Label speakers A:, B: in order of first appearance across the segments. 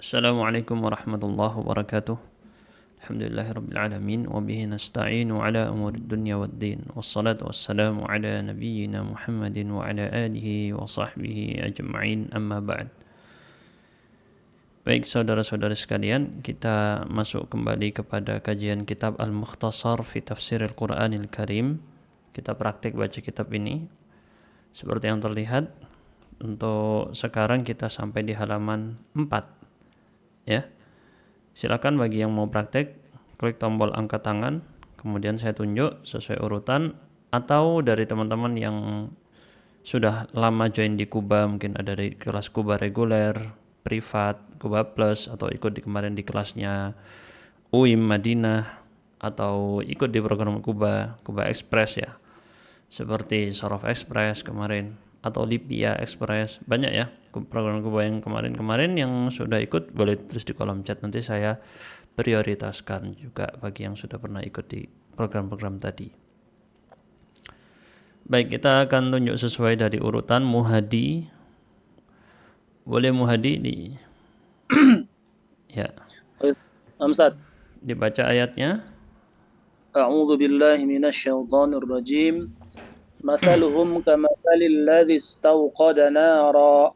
A: Assalamualaikum warahmatullahi wabarakatuh. Alhamdulillahirabbil alamin wa bihi nasta'inu ala umurid dunya waddin. Wassalatu wassalamu ala nabiyyina Muhammadin wa ala alihi wa sahbihi ajma'in. Amma ba'd. Baik saudara-saudara sekalian, kita masuk kembali kepada kajian kitab Al-Mukhtasar fi Tafsiril Qur'anil Karim. Kita praktik baca kitab ini. Seperti yang terlihat, untuk sekarang kita sampai di halaman 4. Ya. Silakan bagi yang mau praktek, klik tombol angkat tangan, kemudian saya tunjuk sesuai urutan, atau dari teman-teman yang sudah lama join di Kuba, mungkin ada di kelas Kuba reguler, privat, Kuba plus, atau ikut kemarin di kelasnya UIM Madinah, atau ikut di program Kuba Express ya, seperti Sorof Express kemarin, atau Lipia Express, banyak ya program Kuba yang kemarin yang sudah ikut, boleh tulis di kolom chat, nanti saya prioritaskan juga bagi yang sudah pernah ikut di program-program tadi. Baik, kita akan tunjuk sesuai dari urutan Muhadi. Boleh Muhadi di ya.
B: Ustaz.
A: Dibaca ayatnya.
B: A'udzu billahi minasyaitonir rajim. Mathaluhum kamathalil ladzi istawqada nara.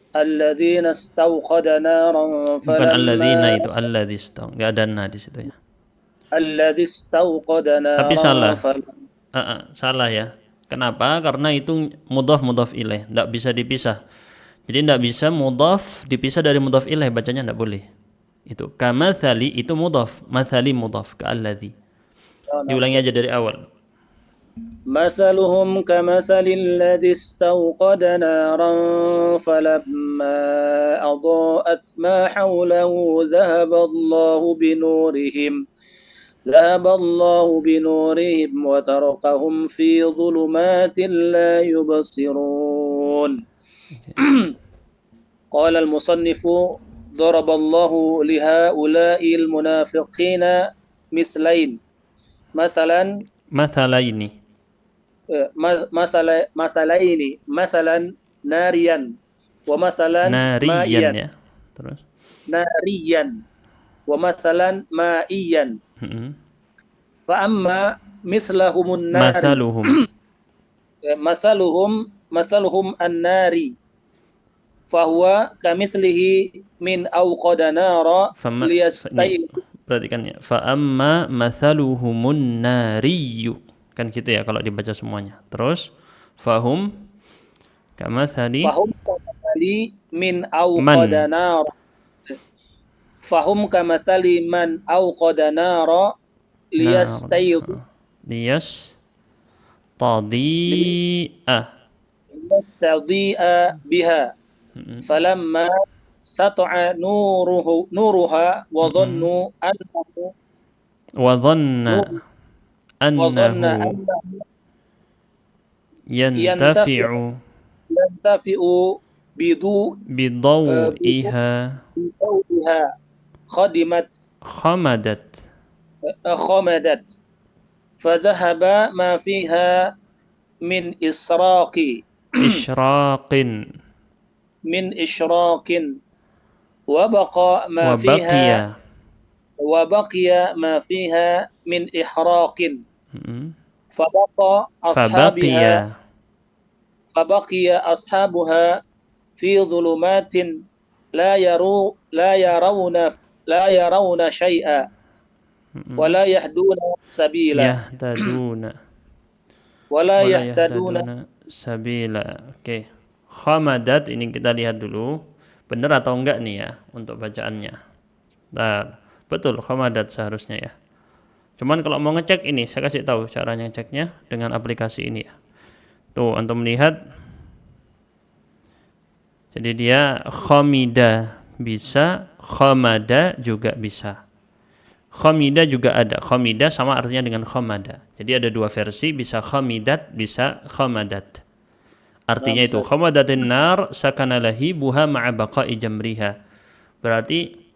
B: Alladzina istawqada naran
A: Bukan alladzina, itu alladzi istawqada. Enggak ada na di situ ya.
B: Alladzi istawqada
A: Tapi
B: naran
A: salah ya. Kenapa? Karena itu mudhaf ilaih, enggak bisa dipisah. Jadi enggak bisa mudhaf dipisah dari mudhaf ilaih, bacanya enggak boleh. Itu kamathali itu mudhaf, mathali mudhaf ke alladzi. Diulangi aja dari awal.
B: مثلهم كمثل الذي استوقد نارا فلما أضاءت ما حوله ذهب الله بنورهم وتركهم في ظلمات لا يبصرون. قال المصنف ضرب الله لهؤلاء المنافقين مثلين مثلا ناريا ومثلا مائيا
A: ya. Terus
B: ناريا ومثلا مائيا فأما مثلهم النار مثلهم النار فهو كمثله من أوقد نارا ليستيقظ.
A: Perhatikan ya. Fa amma mathaluhumun nariyu. Kan gitu ya kalau dibaca semuanya. Terus fahum kamathali
B: min awqada nar. Fahum kamathali man awqada nara liyastayqi biha falamma sata'a nuruha wa dhanna annahu yantafi'u bidaw'iha khamadat fadhahaba ma fiha min ishraqin wa baqiya ma fiha min ihraqin fabaqiya ashabuha fi dhulumatin la yarawna syai'a wa la yahduna sabila.
A: Oke. Khamadat ini kita lihat dulu benar atau enggak nih ya untuk bacaannya. Nah, betul khamadat seharusnya ya. Cuman kalau mau ngecek ini saya kasih tahu caranya ngeceknya dengan aplikasi ini ya. Tuh, antum melihat. Jadi dia khamida bisa, khamada juga bisa. Khamida juga ada. Khamida sama artinya dengan khamada. Jadi ada dua versi, bisa khamidat, bisa khamadat. Artinya itu khamadatin nar sakana lahibuha ma'a baqa'i jamriha. Berarti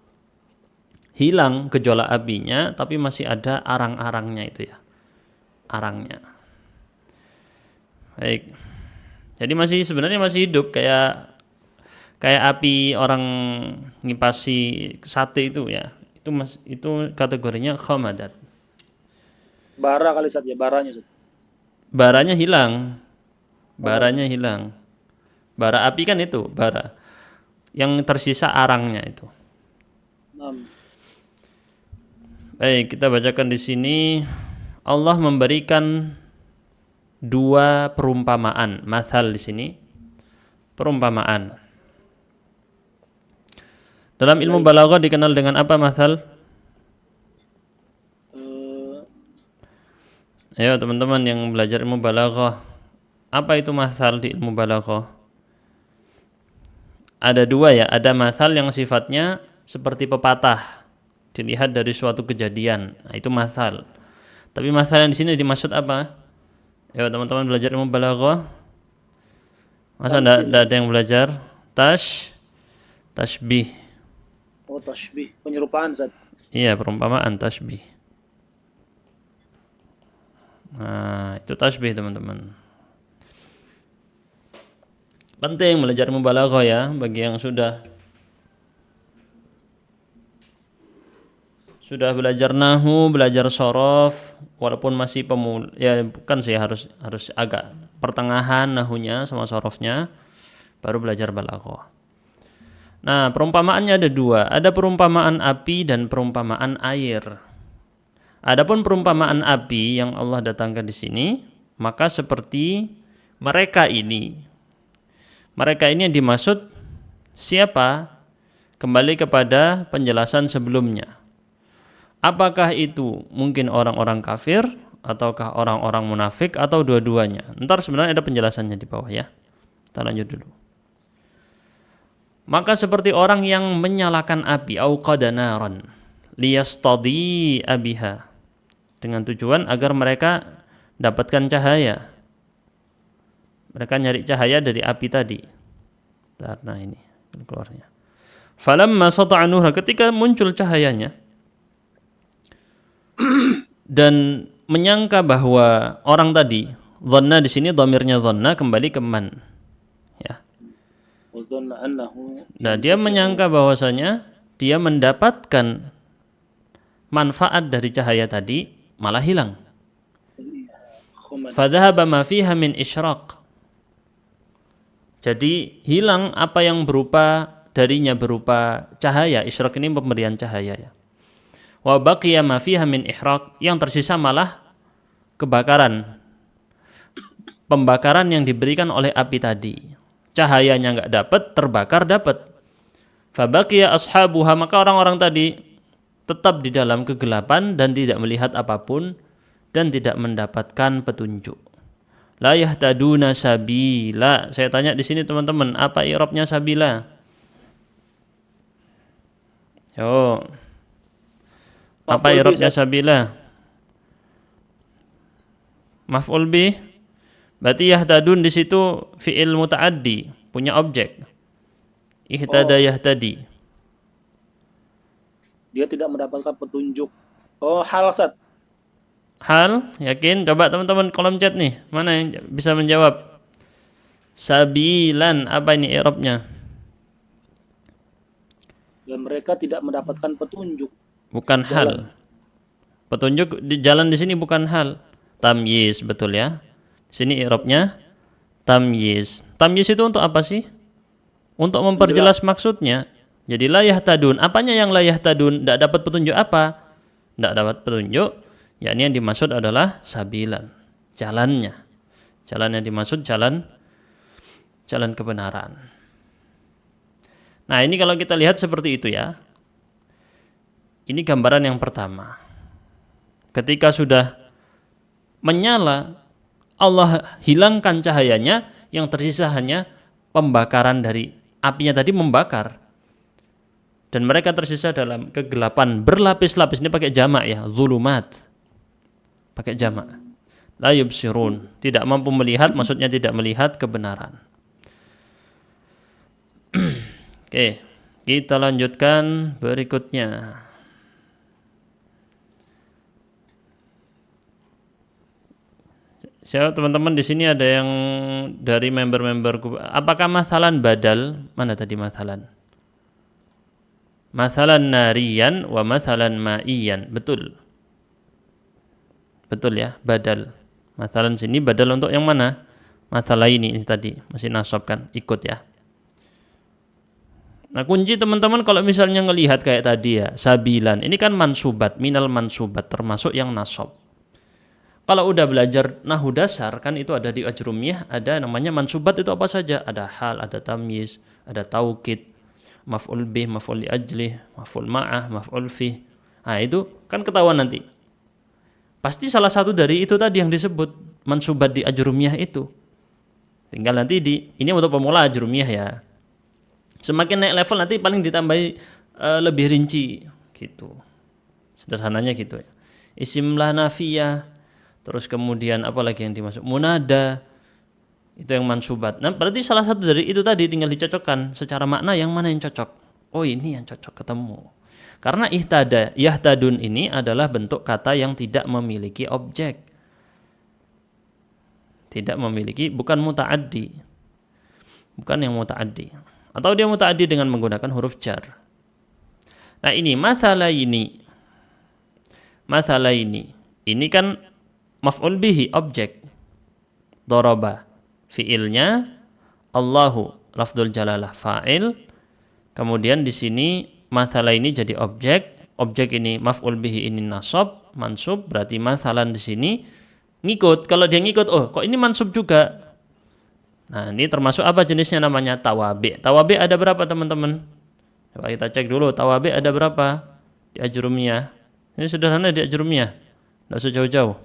A: hilang gejolak apinya tapi masih ada arang-arangnya itu ya. Arangnya. Baik. Jadi sebenarnya masih hidup, kayak kayak api orang ngipasi sate itu ya. Itu kategorinya khamadat.
B: Bara kali Ustaz ya, baranya Ustaz.
A: Baranya hilang. Baranya hilang. Bara api kan itu, bara. Yang tersisa arangnya itu. Baik, kita bacakan di sini. Allah memberikan dua perumpamaan, mathal di sini. Perumpamaan. Dalam ilmu balaghah dikenal dengan apa mathal? Ayo teman-teman yang belajar ilmu balaghah, apa itu mathal di ilmu balaghah? Ada dua ya, ada mathal yang sifatnya seperti pepatah, dilihat dari suatu kejadian. Nah, itu mathal. Tapi mathal yang di sini dimaksud apa? Ya teman-teman belajar ilmu balaghah. Masa enggak ada yang belajar? Tashbih.
B: Oh, tashbih, penyerupaan Ustaz.
A: Iya, perumpamaan tashbih. Nah, itu tashbih teman-teman. Penting belajar ilmu balaghah ya bagi yang sudah belajar nahwu, belajar shorof, walaupun masih pemula, ya bukan sih, harus agak pertengahan nahwunya sama shorofnya, baru belajar balaghah. Nah, perumpamaannya ada dua, ada perumpamaan api dan perumpamaan air. Adapun perumpamaan api yang Allah datangkan di sini, maka seperti mereka ini yang dimaksud siapa? Kembali kepada penjelasan sebelumnya. Apakah itu mungkin orang-orang kafir ataukah orang-orang munafik atau dua-duanya? Ntar sebenarnya ada penjelasannya di bawah ya. Kita lanjut dulu. Maka seperti orang yang menyalakan api, auqada naran liyastadi abiha, dengan tujuan agar mereka dapatkan cahaya. Mereka nyari cahaya dari api tadi. Nah ini keluarnya. Falamma sata'a nurha, ketika muncul cahayanya dan menyangka bahwa orang tadi, dhanna di sini dhamirnya dhanna kembali ke man. Ya. Nah, dia menyangka bahwasanya dia mendapatkan manfaat dari cahaya tadi, malah hilang. Fadhahaba ma fiha min isyraq. Jadi hilang apa yang darinya berupa cahaya. Isyraq ini pemberian cahaya ya. Wa baqiya ma fiha min ihraq, yang tersisa malah kebakaran. Pembakaran yang diberikan oleh api tadi. Cahayanya enggak dapat, terbakar dapat. Fa baqiya ashabuha, maka orang-orang tadi tetap di dalam kegelapan dan tidak melihat apapun dan tidak mendapatkan petunjuk. La yahtaduna sabila. Saya tanya di sini teman-teman, apa i'rabnya sabila? Yo. Apa i'rabnya sabila? Maf'ul bih. Berarti yahtadun di situ fi'il muta'addi, punya objek. Ihtada yahtadi.
B: Dia tidak mendapatkan petunjuk. Oh, hal Ustaz.
A: Hal, yakin? Coba teman-teman kolom chat nih, mana yang bisa menjawab? Sabilan, apa ini i'rabnya?
B: Dan mereka tidak mendapatkan petunjuk.
A: Bukan jalan. Hal. Petunjuk di jalan di sini bukan hal. Tamyiz, betul ya. Sini i'rabnya tamyiz. Tamyiz itu untuk apa sih? Untuk memperjelas maksudnya. Jadi la yahtadun. Apanya yang la yahtadun? Tidak dapat petunjuk apa? Tidak dapat petunjuk. Yakni yang dimaksud adalah sabilan, jalannya. Jalan yang dimaksud jalan kebenaran. Nah, ini kalau kita lihat seperti itu ya. Ini gambaran yang pertama. Ketika sudah menyala, Allah hilangkan cahayanya, yang tersisa hanya pembakaran dari apinya tadi membakar. Dan mereka tersisa dalam kegelapan berlapis-lapis. Ini pakai jamak ya, zulumat. Pakai jamak. La yubsirun, tidak mampu melihat, maksudnya tidak melihat kebenaran. Oke, kita lanjutkan berikutnya. Siapa teman-teman di sini ada yang dari member-memberku? Apakah masalan badal? Mana tadi masalan? Masalan nariyan wa masalan ma'iyan. Betul. Betul ya, badal. Masalan sini badal untuk yang mana? Masalah ini tadi masih nasab kan? Ikut ya. Nah, kunci teman-teman kalau misalnya ngelihat kayak tadi ya, sabilan. Ini kan mansubat, minal mansubat termasuk yang nasab. Kalau udah belajar nahu dasar kan itu ada di ajrumiyah, ada namanya mansubat itu apa saja? Ada hal, ada tamyiz, ada taukid, maf'ul bih, maf'ul li ajlih, maf'ul ma'ah, maf'ul fih. Nah, itu kan ketahuan nanti. Pasti salah satu dari itu tadi yang disebut mansubat di ajrumiyah itu. Tinggal nanti ini untuk pemula ajrumiyah ya. Semakin naik level nanti paling ditambahi lebih rinci gitu. Sederhananya gitu ya. Isim la nafiyah. Terus kemudian apa lagi yang dimasuk? Munada. Itu yang mansubat. Nah, berarti salah satu dari itu tadi tinggal dicocokkan secara makna yang mana yang cocok. Oh, ini yang cocok ketemu. Karena yahtadun ini adalah bentuk kata yang tidak memiliki objek. Tidak memiliki, bukan muta'addi. Bukan yang muta'addi. Atau dia muta'addi dengan menggunakan huruf jar. Nah, ini masalah ini. Masalah ini. Ini kan maf'ul bihi, objek. Daraba, fi'ilnya. Allahu, lafdzul jalalah, fa'il. Kemudian di sini masalah ini jadi objek. Objek ini maf'ul bihi, ini nasab, mansub. Berarti masalan di sini ngikut. Kalau dia ngikut, oh kok ini mansub juga. Nah, ini termasuk apa jenisnya, namanya tawabi. Tawabi ada berapa teman-teman? Coba kita cek dulu, tawabi ada berapa di ajrumiyah. Ini sederhana di ajrumiyah, tidak usah jauh-jauh.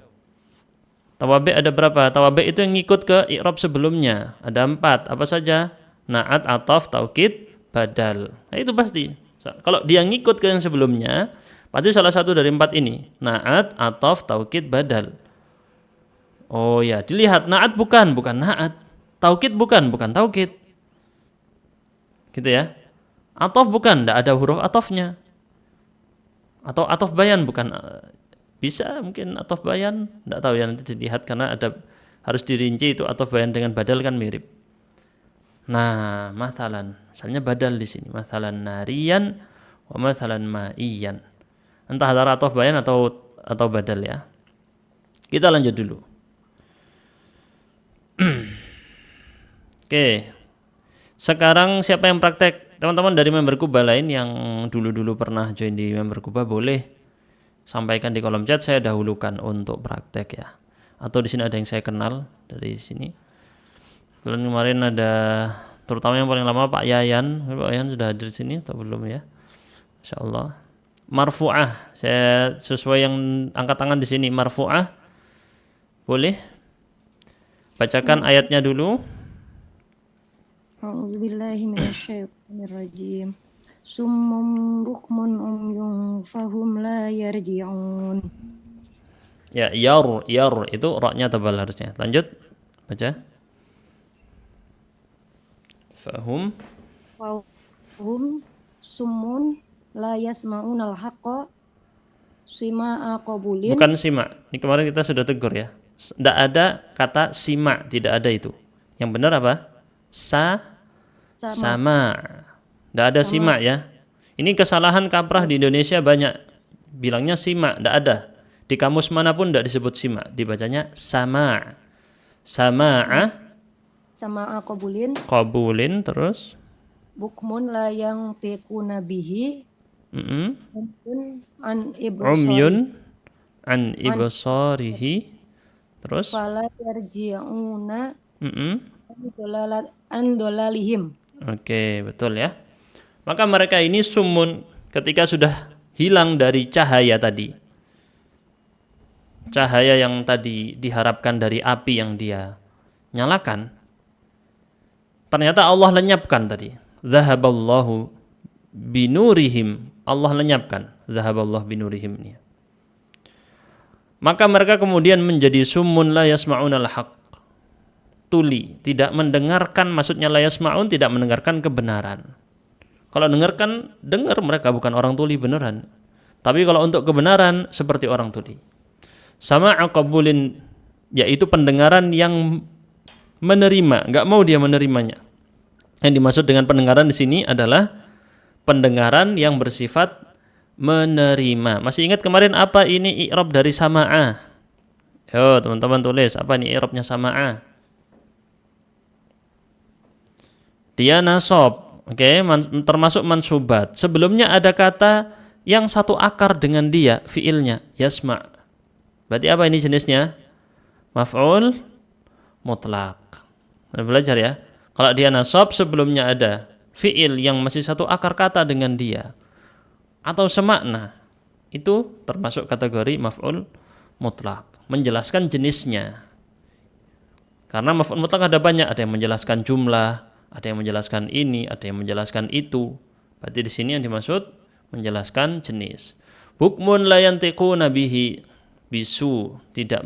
A: Tawabi ada berapa? Tawabi itu yang ngikut ke i'rab sebelumnya. Ada 4. Apa saja? Na'at, ataf, taukid, badal. Nah, itu pasti. Kalau dia ngikut ke yang sebelumnya, pasti salah satu dari 4 ini. Na'at, ataf, taukid, badal. Oh ya, dilihat na'at bukan na'at. Taukid bukan taukid. Gitu ya. Ataf bukan, tidak ada huruf atafnya. Atau ataf bayan bukan. Bisa mungkin ataf bayan, tidak tahu ya, nanti dilihat karena ada harus dirinci itu ataf bayan dengan badal kan mirip. Nah, masalan, misalnya badal di sini, masalan nariyan wa masalan ma'iyan. Entah antara ataf bayan atau badal ya. Kita lanjut dulu. Oke. Sekarang siapa yang praktek? Teman-teman dari member Kuba lain yang dulu-dulu pernah join di member Kuba boleh sampaikan di kolom chat, saya dahulukan untuk praktek ya. Atau di sini ada yang saya kenal dari sini. Kemarin ada, terutama yang paling lama Pak Yayan. Pak Yayan sudah hadir di sini atau belum ya? Insyaallah. Marfu'ah, saya sesuai yang angkat tangan di sini. Marfu'ah boleh bacakan ayatnya dulu.
C: A'udzubillahi minasyaitonirrajim. Summum bukmun umyun fahum la yarji'un.
A: Ya, yar itu ra-nya tebal harusnya. Lanjut baca. Fahum
C: summun la yasma'unal haqqa sima'a qabulin.
A: Bukan sima. Ini kemarin kita sudah tegur ya. Tidak ada kata sima, tidak ada itu. Yang benar apa? Sama. Tidak ada sima ya. Ini kesalahan kaprah di Indonesia banyak. Bilangnya sima, tidak ada. Di kamus manapun tidak disebut sima, dibacanya sama. Sama'a qabulin terus
C: Bukmun la yang tekuna bihi.
A: Umyun an ibsarihi. Terus
C: fala yarji'una andolalihim.
A: Oke, betul ya. Maka mereka ini sumun ketika sudah hilang dari cahaya tadi. Cahaya yang tadi diharapkan dari api yang dia nyalakan. Ternyata Allah lenyapkan tadi. Zahaballahu binurihim. Allah lenyapkan. Zahaballahu binurihim ini. Maka mereka kemudian menjadi summun la yasma'unal haqq. Tuli, tidak mendengarkan, maksudnya la yasma'un, tidak mendengarkan kebenaran. Kalau dengarkan, dengar, mereka bukan orang tuli beneran. Tapi kalau untuk kebenaran seperti orang tuli. Sama'a qabulin yaitu pendengaran yang menerima, nggak mau dia menerimanya. Yang dimaksud dengan pendengaran di sini adalah pendengaran yang bersifat menerima. Masih ingat kemarin apa ini i'rab dari sama'ah? Yo, teman-teman tulis apa ini i'rabnya sama'ah? Dia nasab, oke, termasuk mansubat. Sebelumnya ada kata yang satu akar dengan dia, fiilnya, yasma'. Berarti apa ini jenisnya? Maf'ul mutlak. Belajar ya. Kalau dia nasab sebelumnya ada fiil yang masih satu akar kata dengan dia atau semakna, itu termasuk kategori maf'ul mutlak. Menjelaskan jenisnya. Karena maf'ul mutlak ada banyak, ada yang menjelaskan jumlah, ada yang menjelaskan ini, ada yang menjelaskan itu. Berarti di sini yang dimaksud menjelaskan jenis. Hukmun la yantiquna bihi, bisu, tidak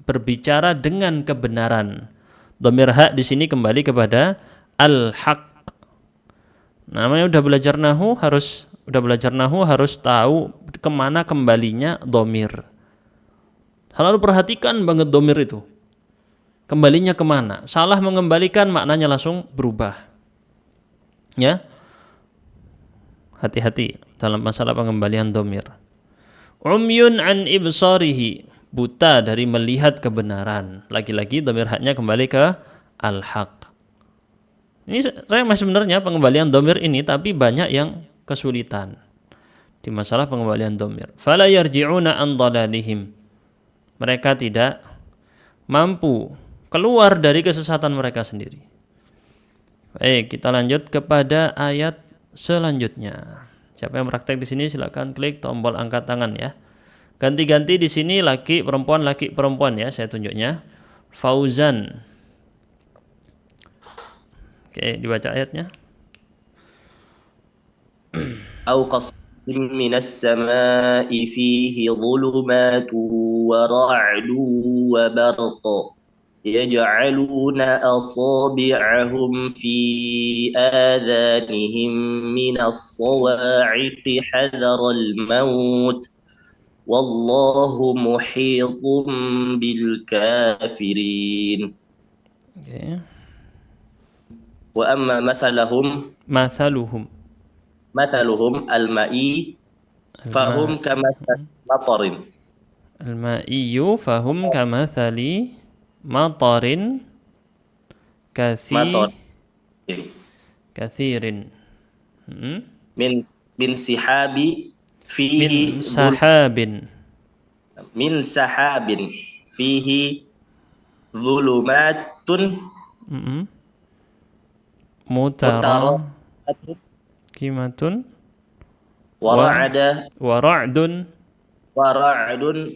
A: berbicara dengan kebenaran. Dhamir hak di sini kembali kepada al-haq. Namanya udah belajar nahu harus tahu kemana kembalinya dhamir. Selalu perhatikan banget dhamir itu. Kembalinya kemana? Salah mengembalikan maknanya langsung berubah. Ya, hati-hati dalam masalah pengembalian dhamir. Umyun an ibsarihi, buta dari melihat kebenaran. Lagi-lagi dhamir haknya kembali ke al-haq. Ini remeh sebenarnya pengembalian dhamir ini, tapi banyak yang kesulitan di masalah pengembalian dhamir. Fala yarji'una an dhalalihim. Mereka tidak mampu keluar dari kesesatan mereka sendiri. Baik, kita lanjut kepada ayat selanjutnya. Siapa yang praktek di sini silakan klik tombol angkat tangan ya. Ganti-ganti di sini laki perempuan ya, saya tunjuknya. Fauzan. Oke, dibaca ayatnya.
D: أو قصر من السماء فيه ظلمات ورعد وبرق يجعلون أصابعهم في آذانهم من الصواعق حذر الموت والله محيط بالكافرين.
A: Okay.
D: وأما مثلهم المائي فهم كمثل مطر.
A: المائي فهم كمثل مطر كثير
D: من سحاب فيه من سحاب فيه ظلمات
A: متراكمة ورعد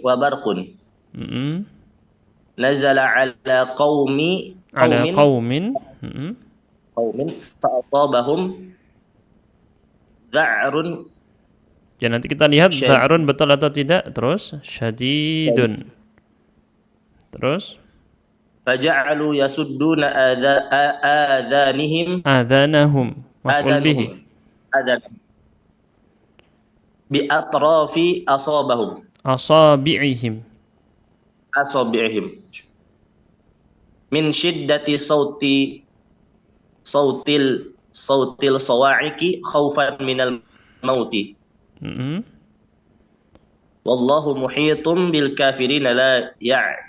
D: وبرق نزل على قوم فأصابهم ذعر.
A: Ya, nanti kita lihat dha'run betul atau tidak. Terus syadidun. Terus
D: فجعلوا يسدون
A: آذانهم مفعول به
D: بأطراف
A: أصابعهم
D: من شدة صوت الصواعق خوفا من الموت والله محيط بالكافرين لا
A: يعجزونه.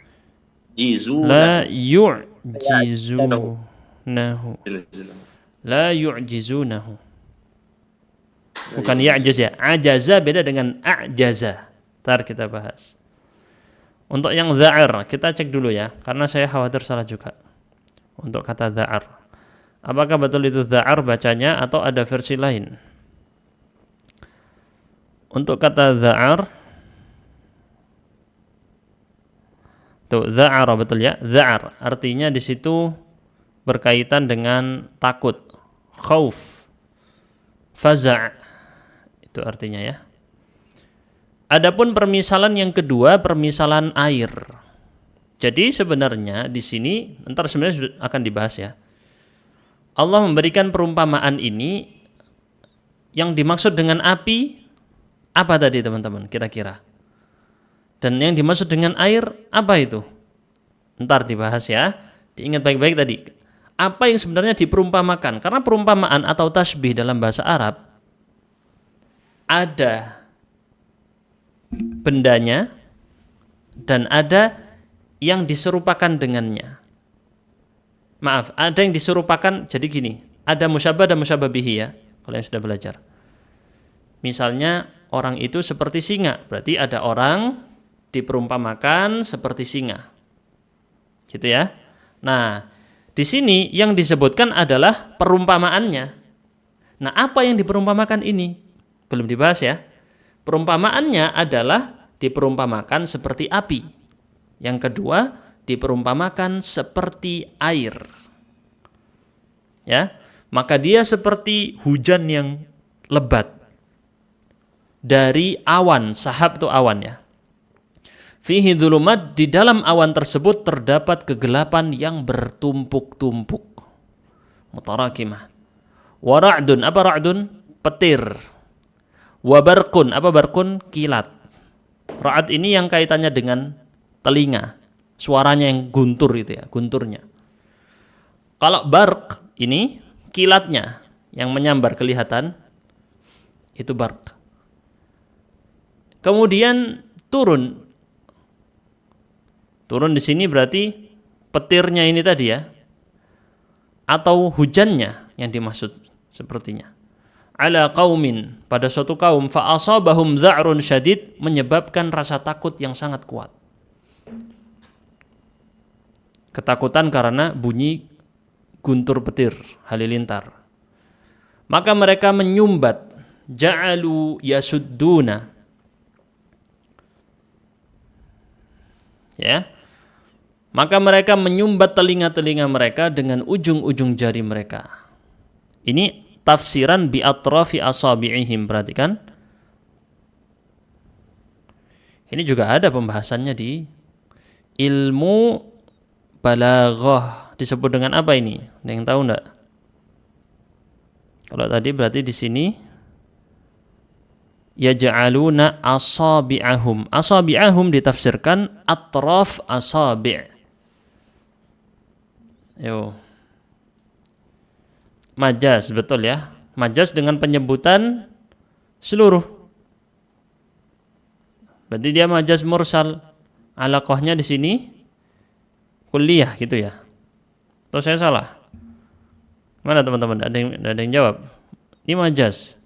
A: Bukan ya'jaz ya. Ajaza beda dengan a'jaza. Ntar kita bahas. Untuk yang dha'ar, kita cek dulu ya, karena saya khawatir salah juga. Untuk kata dha'ar, apakah betul itu dha'ar bacanya atau ada versi lain? Untuk kata dha'ar, tuh dha'ar betul ya, dha'ar artinya di situ berkaitan dengan takut, khauf, faza', itu artinya ya. Adapun permisalan yang kedua, permisalan air. Jadi sebenarnya di sini, ntar sebenarnya sudah akan dibahas ya. Allah memberikan perumpamaan ini, yang dimaksud dengan api, apa tadi teman-teman kira-kira? Dan yang dimaksud dengan air, apa itu? Ntar dibahas ya. Diingat baik-baik tadi. Apa yang sebenarnya diperumpamakan? Karena perumpamaan atau tasbih dalam bahasa Arab ada bendanya dan ada yang diserupakan dengannya. Maaf, ada yang diserupakan, jadi gini, ada musyabah dan musyabah bihi ya, kalau yang sudah belajar. Misalnya orang itu seperti singa, berarti ada orang diperumpamakan seperti singa. Gitu ya. Nah, di sini yang disebutkan adalah perumpamaannya. Nah, apa yang diperumpamakan ini? Belum dibahas ya. Perumpamaannya adalah diperumpamakan seperti api. Yang kedua, diperumpamakan seperti air. Ya, maka dia seperti hujan yang lebat dari awan, sahab itu awan ya. Fihi dhulumat, di dalam awan tersebut terdapat kegelapan yang bertumpuk-tumpuk. Mutarakimah. Wa ra'dun, apa ra'dun? Petir. Wa barqun, apa barqun? Kilat. Ra'ad ini yang kaitannya dengan telinga. Suaranya yang guntur itu ya, gunturnya. Kalau barq ini kilatnya yang menyambar kelihatan, itu barq. Kemudian turun di sini berarti petirnya ini tadi ya, atau hujannya yang dimaksud sepertinya. Ala qaumin, pada suatu kaum, fa asabahum dza'run syadid, menyebabkan rasa takut yang sangat kuat. Ketakutan karena bunyi guntur petir halilintar. Maka mereka menyumbat, ja'alu yasudduna. Ya. Maka mereka menyumbat telinga-telinga mereka dengan ujung-ujung jari mereka. Ini tafsiran bi atrafi asabi'ihim, perhatikan. Ini juga ada pembahasannya di ilmu balaghah. Disebut dengan apa ini? Ada yang tahu enggak? Kalau tadi berarti di sini yaj'aluna asabi'ahum. Asabi'ahum ditafsirkan atraf asabi'. Yo. Majaz, betul ya. Majaz dengan penyebutan seluruh. Berarti dia majaz mursal. Alaqahnya di sini kulliyah gitu ya. Atau saya salah? Mana teman-teman? Ada yang jawab. Ini majaz.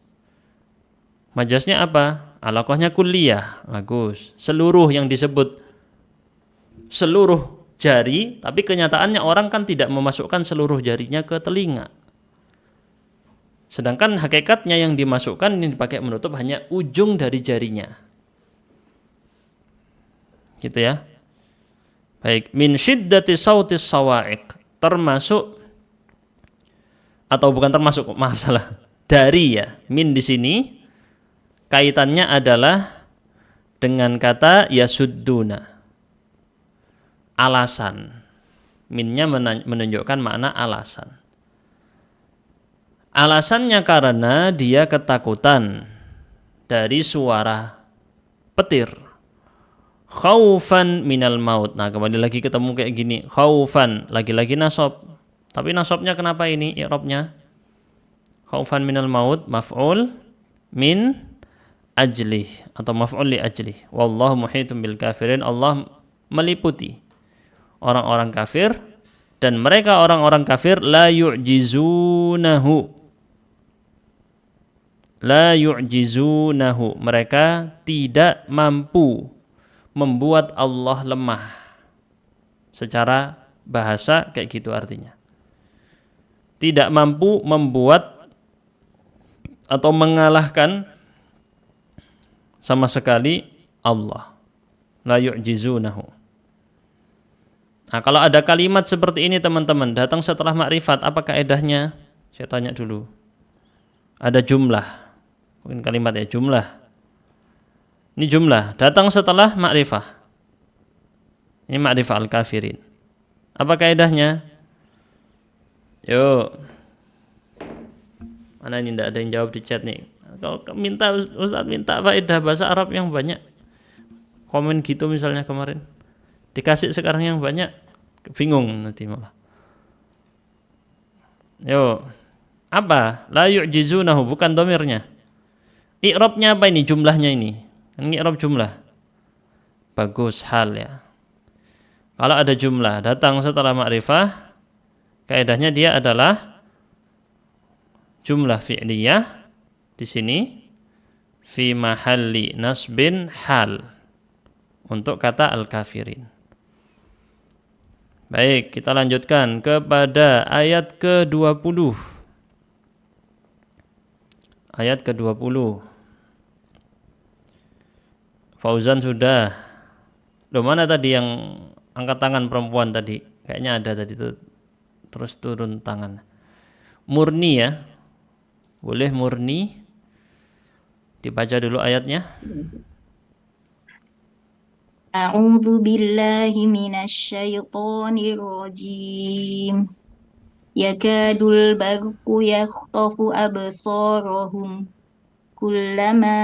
A: Majaznya apa? Alaqahnya kulliyah. Bagus. Seluruh yang disebut seluruh jari, tapi kenyataannya orang kan tidak memasukkan seluruh jarinya ke telinga. Sedangkan hakikatnya yang dimasukkan ini dipakai menutup hanya ujung dari jarinya. Gitu ya. Baik, min syiddati sautis sawa'iq, termasuk atau bukan termasuk, maaf salah. Dari ya, min di sini kaitannya adalah dengan kata yasudduna. Alasan. Minnya menunjukkan makna alasan. Alasannya karena dia ketakutan dari suara petir. Khaufan minal maut. Nah, kembali lagi ketemu kayak gini. Khaufan, lagi-lagi nasab. Tapi nasabnya kenapa ini i'rabnya? Khaufan minal maut, maf'ul min ajlih atau maf'ul li ajlih. Wallahu muhitun bil kafirin. Allah meliputi orang-orang kafir, dan mereka orang-orang kafir la yu'jizunahu. La yu'jizunahu. Mereka tidak mampu membuat Allah lemah. Secara bahasa kayak gitu artinya. Tidak mampu membuat atau mengalahkan sama sekali Allah. La yu'jizunahu. Nah, kalau ada kalimat seperti ini teman-teman, datang setelah makrifat, apa kaedahnya? Saya tanya dulu. Ada jumlah. Mungkin kalimat ya, jumlah. Ini jumlah, datang setelah makrifah. Ini makrifah al-kafirin. Apa kaedahnya? Yuk. Mana ini tidak ada yang jawab di chat nih. Kalau minta Ustaz minta faedah bahasa Arab yang banyak. Komen gitu misalnya kemarin. Dikasih sekarang yang banyak, Bingung nanti malah. Yo, apa? La yu'jizunahu, bukan domirnya. I'rabnya apa ini? Jumlahnya ini. Kan i'rab jumlah. Bagus, hal ya. Kalau ada jumlah datang setelah ma'rifah, kaidahnya dia adalah jumlah fi'liyah di sini fi mahalli nasbin hal untuk kata al-kafirin. Baik, kita lanjutkan kepada ayat ke-20. Ayat ke-20. Fauzan sudah. Loh, mana tadi yang angkat tangan perempuan tadi? Kayaknya ada tadi tuh. Terus turun tangan. Murni ya. Boleh Murni. Dibaca dulu ayatnya.
E: أعوذ بالله من الشيطان الرجيم يكاد البرق يخطف أبصارهم كلما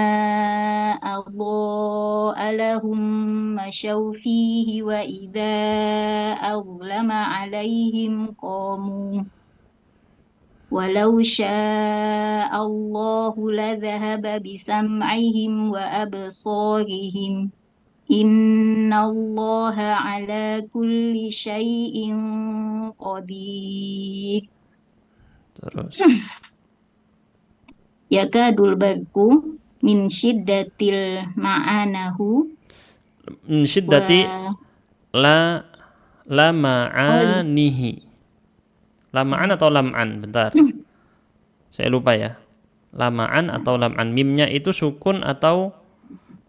E: أضاء لهم مشوا فيه وإذا أظلم عليهم قاموا ولو شاء الله لذهب بسمعهم وأبصارهم إن الله على كل شيء قدير.
A: Terus.
E: Yakadul barku min syiddatil ma'anahu.
A: Min syiddati la ma'anihi. Lama'an atau lam'an? Bentar. Saya lupa ya. Lama'an atau lam'an. Mimnya itu sukun atau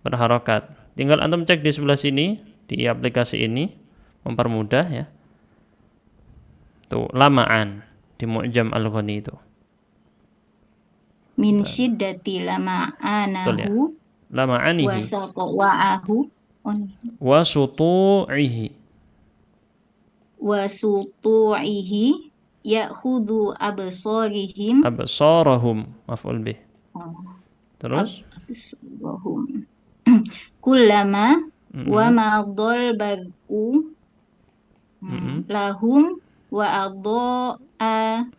A: berharokat. Tinggal antum cek di sebelah sini, di aplikasi ini, mempermudah ya. Tuh, lama'an di Mu'jam Al-Ghani itu.
E: Min syiddati lama'anahu.
A: Lama'anihi.
E: Wasatu'ahu.
A: Wasutu'ihi.
E: Wasutu'ihi. Ya'khudhu absarihim.
A: Absarahum. Maf'ul bih. Terus?
E: Absarahum. Kullama wa madhal barku lahum wa adha'a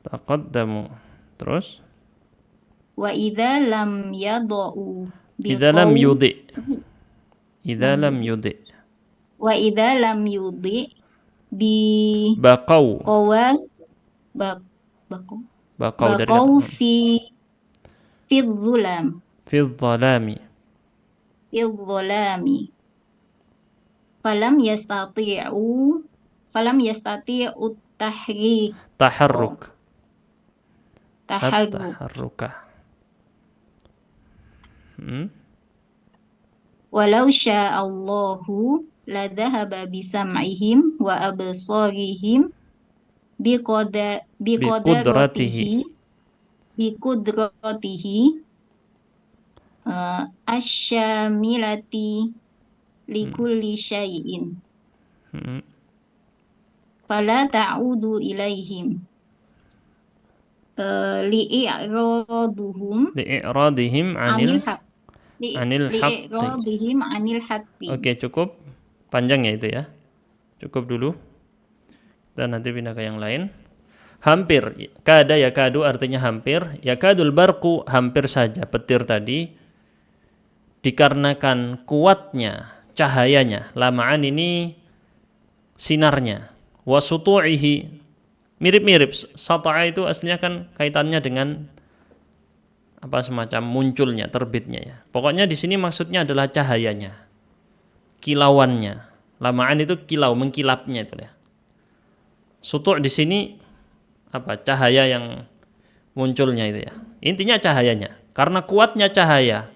E: taqaddamu. Terus wa idza lam yadau
A: idza lam yudi
E: wa idza lam yudi bi
A: baqau
E: baqau fi
A: dhalami falam yastati'u taharruka walau sya'allahu la dhahaba bisam'ihim wa absarihim biqudratihi asyamilati likulli syai'in fala ta'udu ilaihim li'i'radihim anil haqqi. Oke, cukup panjang ya itu ya. Cukup dulu. Dan nanti pindah ke yang lain. Hampir, kada yakadu artinya hampir, yakadul barqu hampir saja petir tadi dikarenakan kuatnya cahayanya. Lama'an ini sinarnya. Wasutu'ihi mirip-mirip. Sata'a itu aslinya kan kaitannya dengan apa semacam munculnya, terbitnya ya. Pokoknya di sini maksudnya adalah cahayanya. Kilauannya. Lama'an itu kilau, mengkilapnya itu ya. Sutu' di sini apa? Cahaya yang munculnya itu ya. Intinya cahayanya. Karena kuatnya cahaya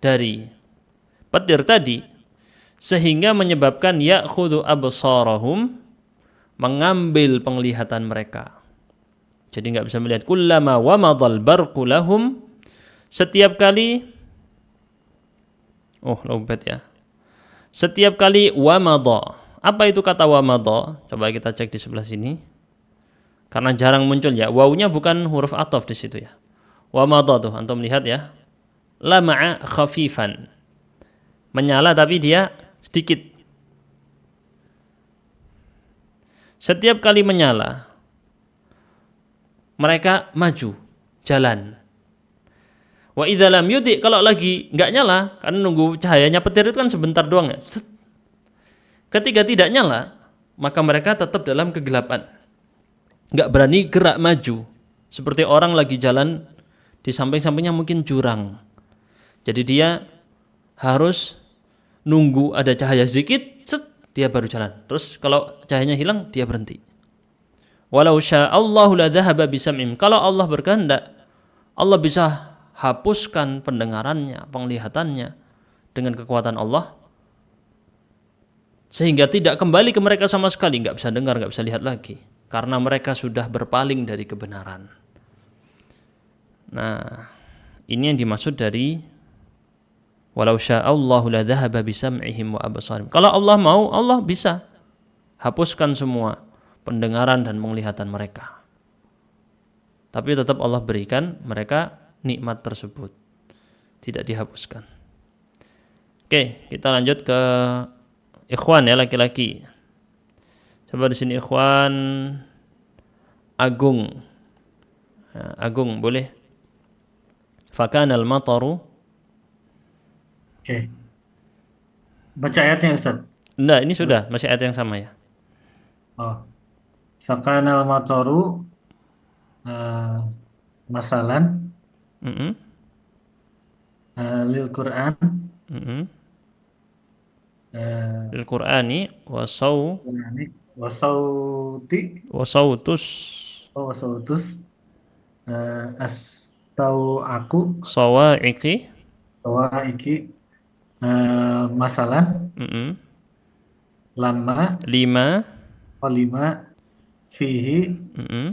A: dari petir tadi sehingga menyebabkan ya'khudhu absarahum, mengambil penglihatan mereka. Jadi enggak bisa melihat. Kullama wamadhal barqu lahum, setiap kali lompat ya. Setiap kali wamadha. Apa itu kata wamadha? Coba kita cek di sebelah sini. Karena jarang muncul ya. Wawunya bukan huruf ataf di situ ya. Wamadha tuh antum lihat ya. Lama'a khafifan. Menyala tapi dia sedikit. Setiap kali menyala, mereka maju, jalan. Wa idza lam yudi, kalau lagi nggak nyala, kan nunggu cahayanya petir itu kan sebentar doang ya. Set. Ketika tidak nyala, maka mereka tetap dalam kegelapan. Nggak berani gerak maju. Seperti orang lagi jalan di samping-sampingnya mungkin jurang. Jadi dia harus nunggu ada cahaya sedikit, set, dia baru jalan. Terus kalau cahayanya hilang, dia berhenti. Walau sya'allahu la dhahaba bisam'im. Kalau Allah berkehendak, Allah bisa hapuskan pendengarannya, penglihatannya dengan kekuatan Allah, sehingga tidak kembali ke mereka sama sekali, nggak bisa dengar, nggak bisa lihat lagi, karena mereka sudah berpaling dari kebenaran. Nah, ini yang dimaksud dari walau sya'allahu la dhahaba bisam'ihim wa absarihim. Kalau Allah mau, Allah bisa hapuskan semua pendengaran dan penglihatan mereka. Tapi tetap Allah berikan mereka nikmat tersebut, tidak dihapuskan. Oke, kita lanjut ke ikhwan ya, laki-laki. Coba di sini ikhwan Agung. Ya, Agung boleh. Fakanal mataru.
F: Oke. Baca ayatnya Ustaz.
A: Enggak, ini sudah masih ayat yang sama ya.
F: Oh. Fakanal mataru masalan
A: Mm-mm.
F: lil Quran
A: Mm-mm. Lil Qur'ani
F: wasauti
A: wasautus
F: wasautus as tau aku
A: sawa'iqi.
F: sawaiki masalan
A: Mm-mm.
F: lama
A: Lima.
F: lima fihi
A: Mm-mm.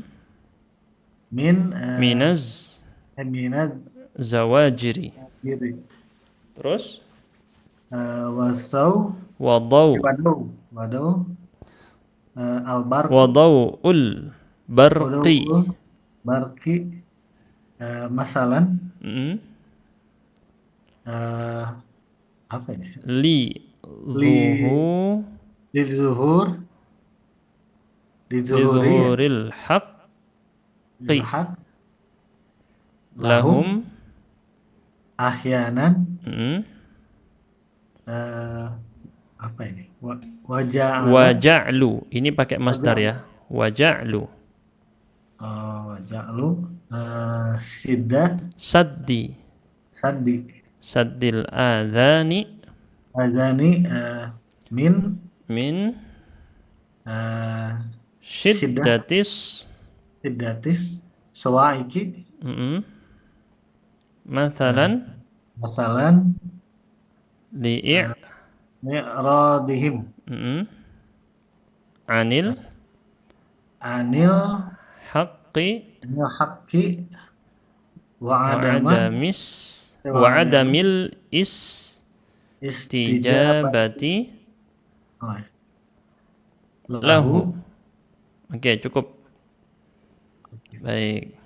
F: min
A: Minaz
F: minad
A: zawajiri.
F: diri
A: Terus
F: wasau
A: wadau
F: wadau albar
A: wadau'ul barqi.
F: barki masalan
A: Mm-mm.
F: apa ini
A: Li zuhu
F: di zuhur di
A: li
F: zuhuri
A: zuhuril haqqi
F: hak
A: lahum.
F: ahyanan
A: Mm-mm.
F: apa ini wajah
A: Waja'lu, ini pakai masdar ya. Waja'lu
F: wajah lu sidah
A: saddi saddil adhani
F: azani min
A: min
F: Syiddah.
A: syiddatis.
F: sidatis sawaiki
A: Mm-mm. Mathalan
F: masalan
A: li'i'
F: mi'radihim
A: mm-mm. anil
F: anil
A: haqqi
F: haqqi wa
A: wa
F: adama
A: adamil istijabati lahu. Oke, cukup. Baik.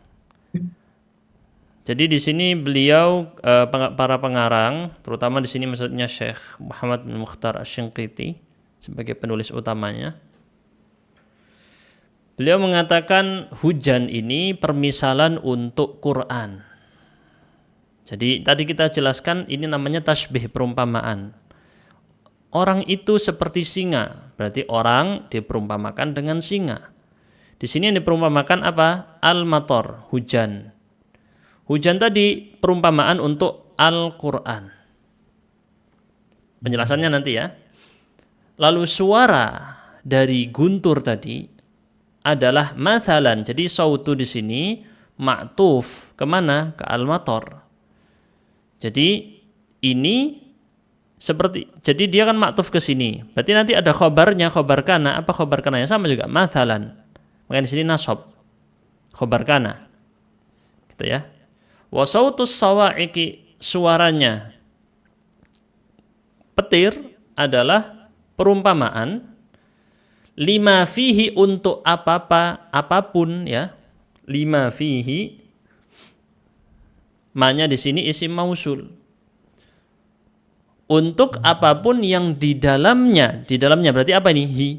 A: Jadi di sini beliau para pengarang, terutama di sini maksudnya Syekh Muhammad bin Mukhtar Asy-Shinqiti sebagai penulis utamanya. Beliau mengatakan hujan ini permisalan untuk Quran. Jadi tadi kita jelaskan ini namanya tasbih, perumpamaan. Orang itu seperti singa, berarti orang diperumpamakan dengan singa. Di sini yang diperumpamakan apa? Al-matar, hujan. Hujan tadi perumpamaan untuk Al-Quran. Penjelasannya nanti ya. Lalu suara dari guntur tadi adalah mathalan. Jadi sautu di sini ma'tuf kemana? Ke al-matar. Jadi ini seperti, jadi dia kan ma'tuf ke sini. Berarti nanti ada khobarnya, khobar kana. Apa khobar kananya? Sama juga mathalan. Makanya di sini nasab. Khobar kana. Gitu ya. Wa sautus sawa'iqi, suaranya petir adalah perumpamaan lima fihi, untuk apa-apa, apapun ya. Lima fihi, ma-nya di sini isim mausul. Untuk apapun yang di dalamnya berarti apa ini? Hi.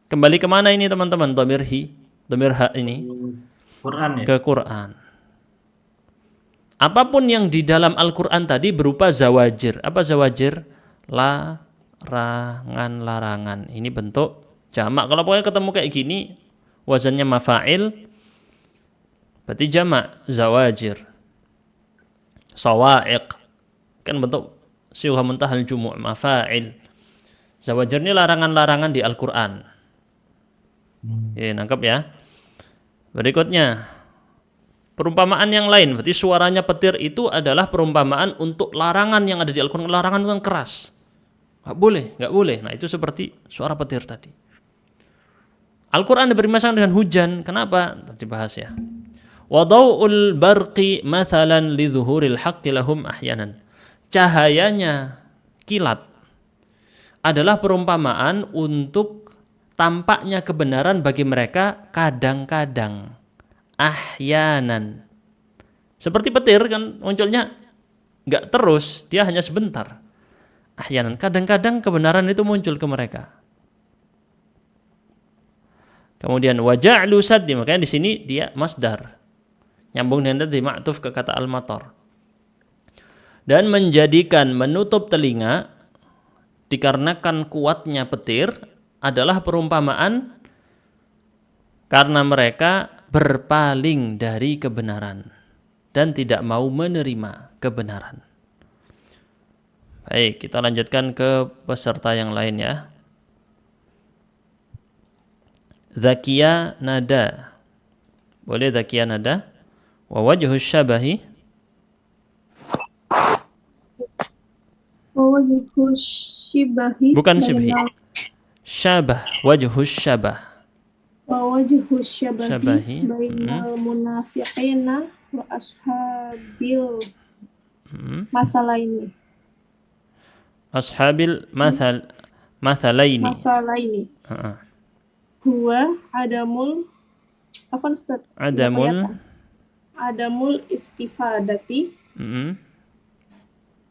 A: Kembali kemana ini teman-teman? Dhamir ha ini
F: Quran ya.
A: ke Quran. Apapun yang di dalam Al-Quran tadi berupa zawajir. Apa zawajir? Larangan. Ini bentuk jamak. Kalau pokoknya ketemu kayak gini, wazannya mafa'il, berarti jamak, zawajir. Sawa'iq, kan bentuk sighah muntahal jumu', mafa'il. Zawajir ini larangan-larangan di Al-Quran. Ya, nangkep ya. Berikutnya, perumpamaan yang lain, berarti suaranya petir itu adalah perumpamaan untuk larangan yang ada di Al-Quran. Larangan itu kan keras, nggak boleh. Nah itu seperti suara petir tadi. Al-Quran diberi masalah dengan hujan. Kenapa? Tadi bahas ya. Wadau'ul barqi mathalan lidzuhuril haqqi lahum ahyanan. Cahayanya kilat adalah perumpamaan untuk tampaknya kebenaran bagi mereka kadang-kadang, ahyanan. Seperti petir kan munculnya nggak terus, dia hanya sebentar. Ahyanan, kadang-kadang kebenaran itu muncul ke mereka. Kemudian waja'lu saddi, makanya di sini dia masdar. Nyambung dengan tadi ma'tuf ke kata al-matar. Dan menjadikan menutup telinga dikarenakan kuatnya petir adalah perumpamaan karena mereka berpaling dari kebenaran dan tidak mau menerima kebenaran. Baik, kita lanjutkan ke peserta yang lain ya. Zakia nada. Boleh Zakia nada? Wa wajhu syabahi.
G: Wajhu syibahi.
A: Bukan syibhi. Syabah, wajhu syabah.
G: Wajhu syabahi
A: Syabahi.
G: bainal munafiqina wa ashabil mathalaini.
A: Ashabil mathalaini.
G: Mathalaini. Huwa adamul apa Ustaz? Adamul istifadati.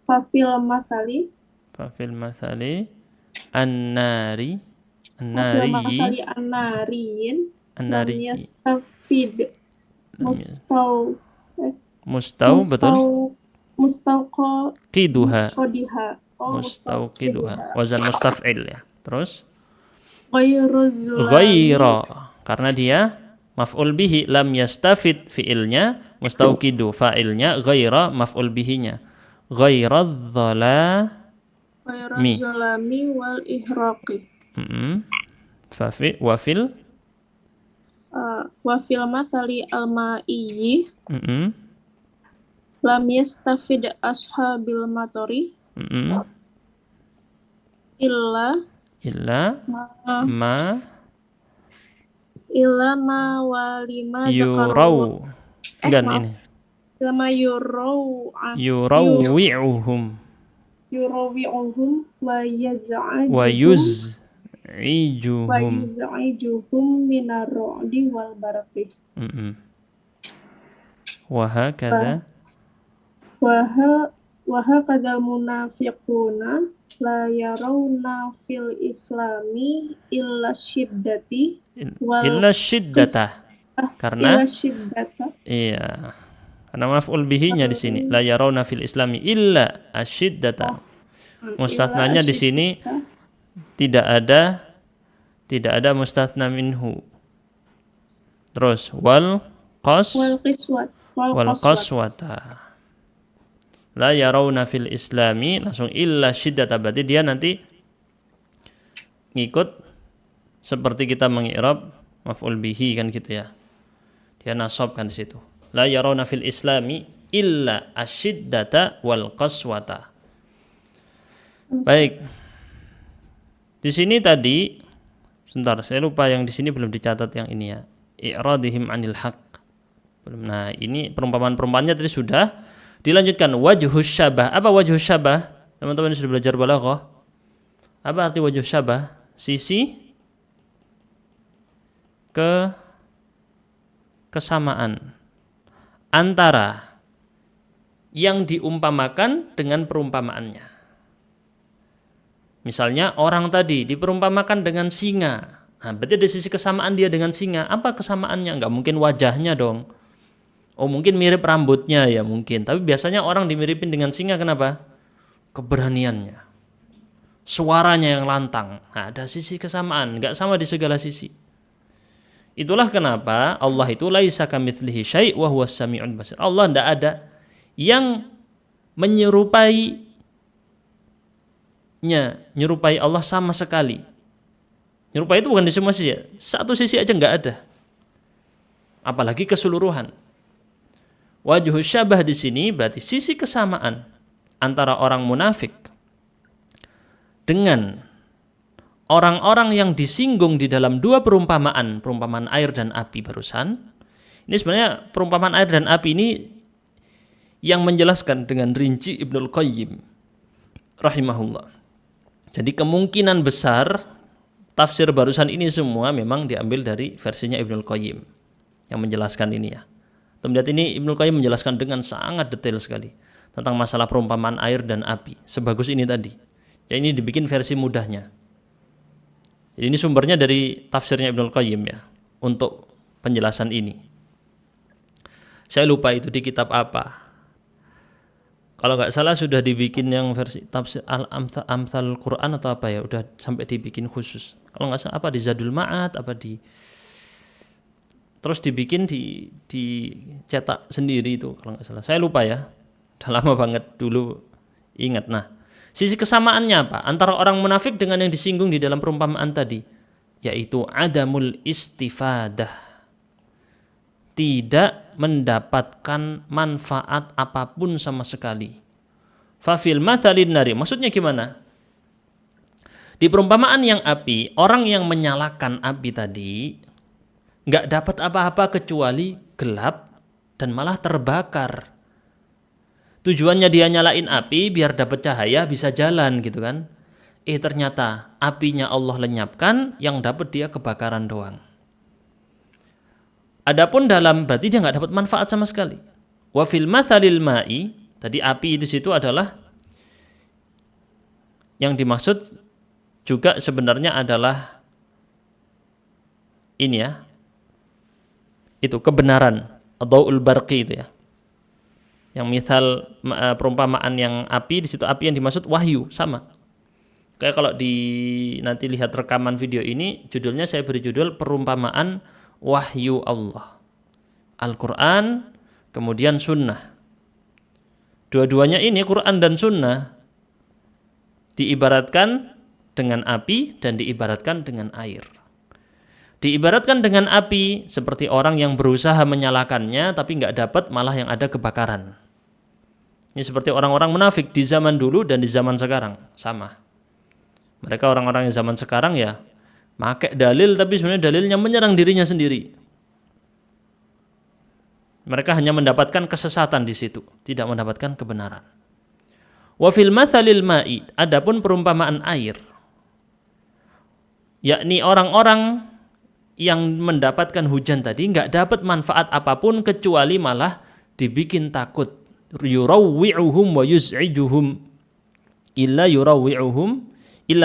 G: Fafil mathali an-nari an-nariyin lam yastafid
A: mustauqiduha
G: mustauqiduha
A: wazan mustaf'il ya. Terus
G: ghairu
A: karena dia maf'ul bihi, lam yastafid fi'ilnya, mustauqidu fa'ilnya, ghaira maf'ul bihinya. Ghairadh-dhalami
G: wal ihraqi.
A: Wafil
G: mathali al-ma'iyyi lam yastafid ashabil matori illa ma walima
A: yurau ini
G: lama
A: yurawwi'uhum wa yuz'ijuhum
G: minar ru'di wal barqi.
A: Wa hakadha
G: munafiquna la yarawna fil islami illa syiddati
A: karena iya, karena maf'ul bihinya di sini la yarawna fil islami illa asyiddata. Mustathnanya di sini tidak ada mustathna minhu. Terus wal qaswata la yarawna fil islami, langsung illa syiddata, berarti dia nanti ngikut seperti kita mengi'rab maf'ul bihi kan gitu ya. Dia nasabkan di situ. La yarawna fil islami illa asyiddata wal qaswata. Baik. Di sini tadi sebentar, saya lupa yang di sini belum dicatat yang ini ya. I'radihim 'anil haqq. Belum. Nah, ini perumpamaan-perumpamaannya tadi sudah. Dilanjutkan wajhus syabah. Apa wajhus syabah? Teman-teman sudah belajar balaghah. Apa arti wajhus syabah? Sisi kesamaan antara yang diumpamakan dengan perumpamaannya. Misalnya orang tadi diperumpamakan dengan singa. Nah, berarti ada sisi kesamaan dia dengan singa. Apa kesamaannya? Nggak mungkin wajahnya dong. Oh, mungkin mirip rambutnya ya mungkin. Tapi biasanya orang dimiripin dengan singa kenapa? Keberaniannya. Suaranya yang lantang. Nah, ada sisi kesamaan. Nggak sama di segala sisi. Itulah kenapa Allah itu laisa kamitslihi syai' wa huwas sami'ul basir. Allah tidak ada yang menyerupai Allah sama sekali. Nyerupai itu bukan di semua sisi. Satu sisi aja nggak ada. Apalagi keseluruhan. Wajhu syabah di sini berarti sisi kesamaan antara orang munafik dengan orang-orang yang disinggung di dalam dua perumpamaan air dan api barusan. Ini sebenarnya perumpamaan air dan api ini yang menjelaskan dengan rinci Ibnul Qayyim rahimahullah. Jadi kemungkinan besar tafsir barusan ini semua memang diambil dari versinya Ibnul Qayyim yang menjelaskan ini ya. Lihat ini Ibnul Qayyim menjelaskan dengan sangat detail sekali tentang masalah perumpamaan air dan api. Sebagus ini tadi. Ya ini dibikin versi mudahnya. Jadi ini sumbernya dari tafsirnya Ibnul Qayyim ya untuk penjelasan ini. Saya lupa itu di kitab apa. Kalau nggak salah sudah dibikin yang versi tafsir Amthal Quran atau apa ya, udah sampai dibikin khusus. Kalau nggak salah apa di Zadul Ma'ad apa di terus dibikin dicetak sendiri itu kalau nggak salah. Saya lupa ya. Udah lama banget dulu ingat. Nah, sisi kesamaannya apa? Antara orang munafik dengan yang disinggung di dalam perumpamaan tadi, yaitu adamul istifadah. Tidak mendapatkan manfaat apapun sama sekali. Fafil mathalin nari. Maksudnya gimana? Di perumpamaan yang api, orang yang menyalakan api tadi nggak dapat apa-apa kecuali gelap dan malah terbakar. Tujuannya dia nyalain api biar dapat cahaya bisa jalan gitu kan. Ternyata apinya Allah lenyapkan, yang dapat dia kebakaran doang. Adapun dalam berarti dia nggak dapat manfaat sama sekali. Wa fil mathalil ma'i, tadi api di situ adalah yang dimaksud juga sebenarnya adalah ini ya. Itu kebenaran atau barqi itu ya. Yang misal perumpamaan yang api di situ api yang dimaksud wahyu sama. Kayak kalau nanti lihat rekaman video ini judulnya saya beri judul perumpamaan wahyu Allah. Al-Qur'an kemudian sunnah. Dua-duanya ini Quran dan sunnah diibaratkan dengan api dan diibaratkan dengan air. Diibaratkan dengan api seperti orang yang berusaha menyalakannya tapi nggak dapat, malah yang ada kebakaran. Ini seperti orang-orang munafik di zaman dulu dan di zaman sekarang sama. Mereka orang-orang yang zaman sekarang ya pakai dalil tapi sebenarnya dalilnya menyerang dirinya sendiri. Mereka hanya mendapatkan kesesatan di situ, tidak mendapatkan kebenaran. Wa fil mathalil ma'i, adapun perumpamaan air, yakni orang-orang yang mendapatkan hujan tadi nggak dapat manfaat apapun kecuali malah dibikin takut. Yurawwi'uhum wa yuz'ijuhum illa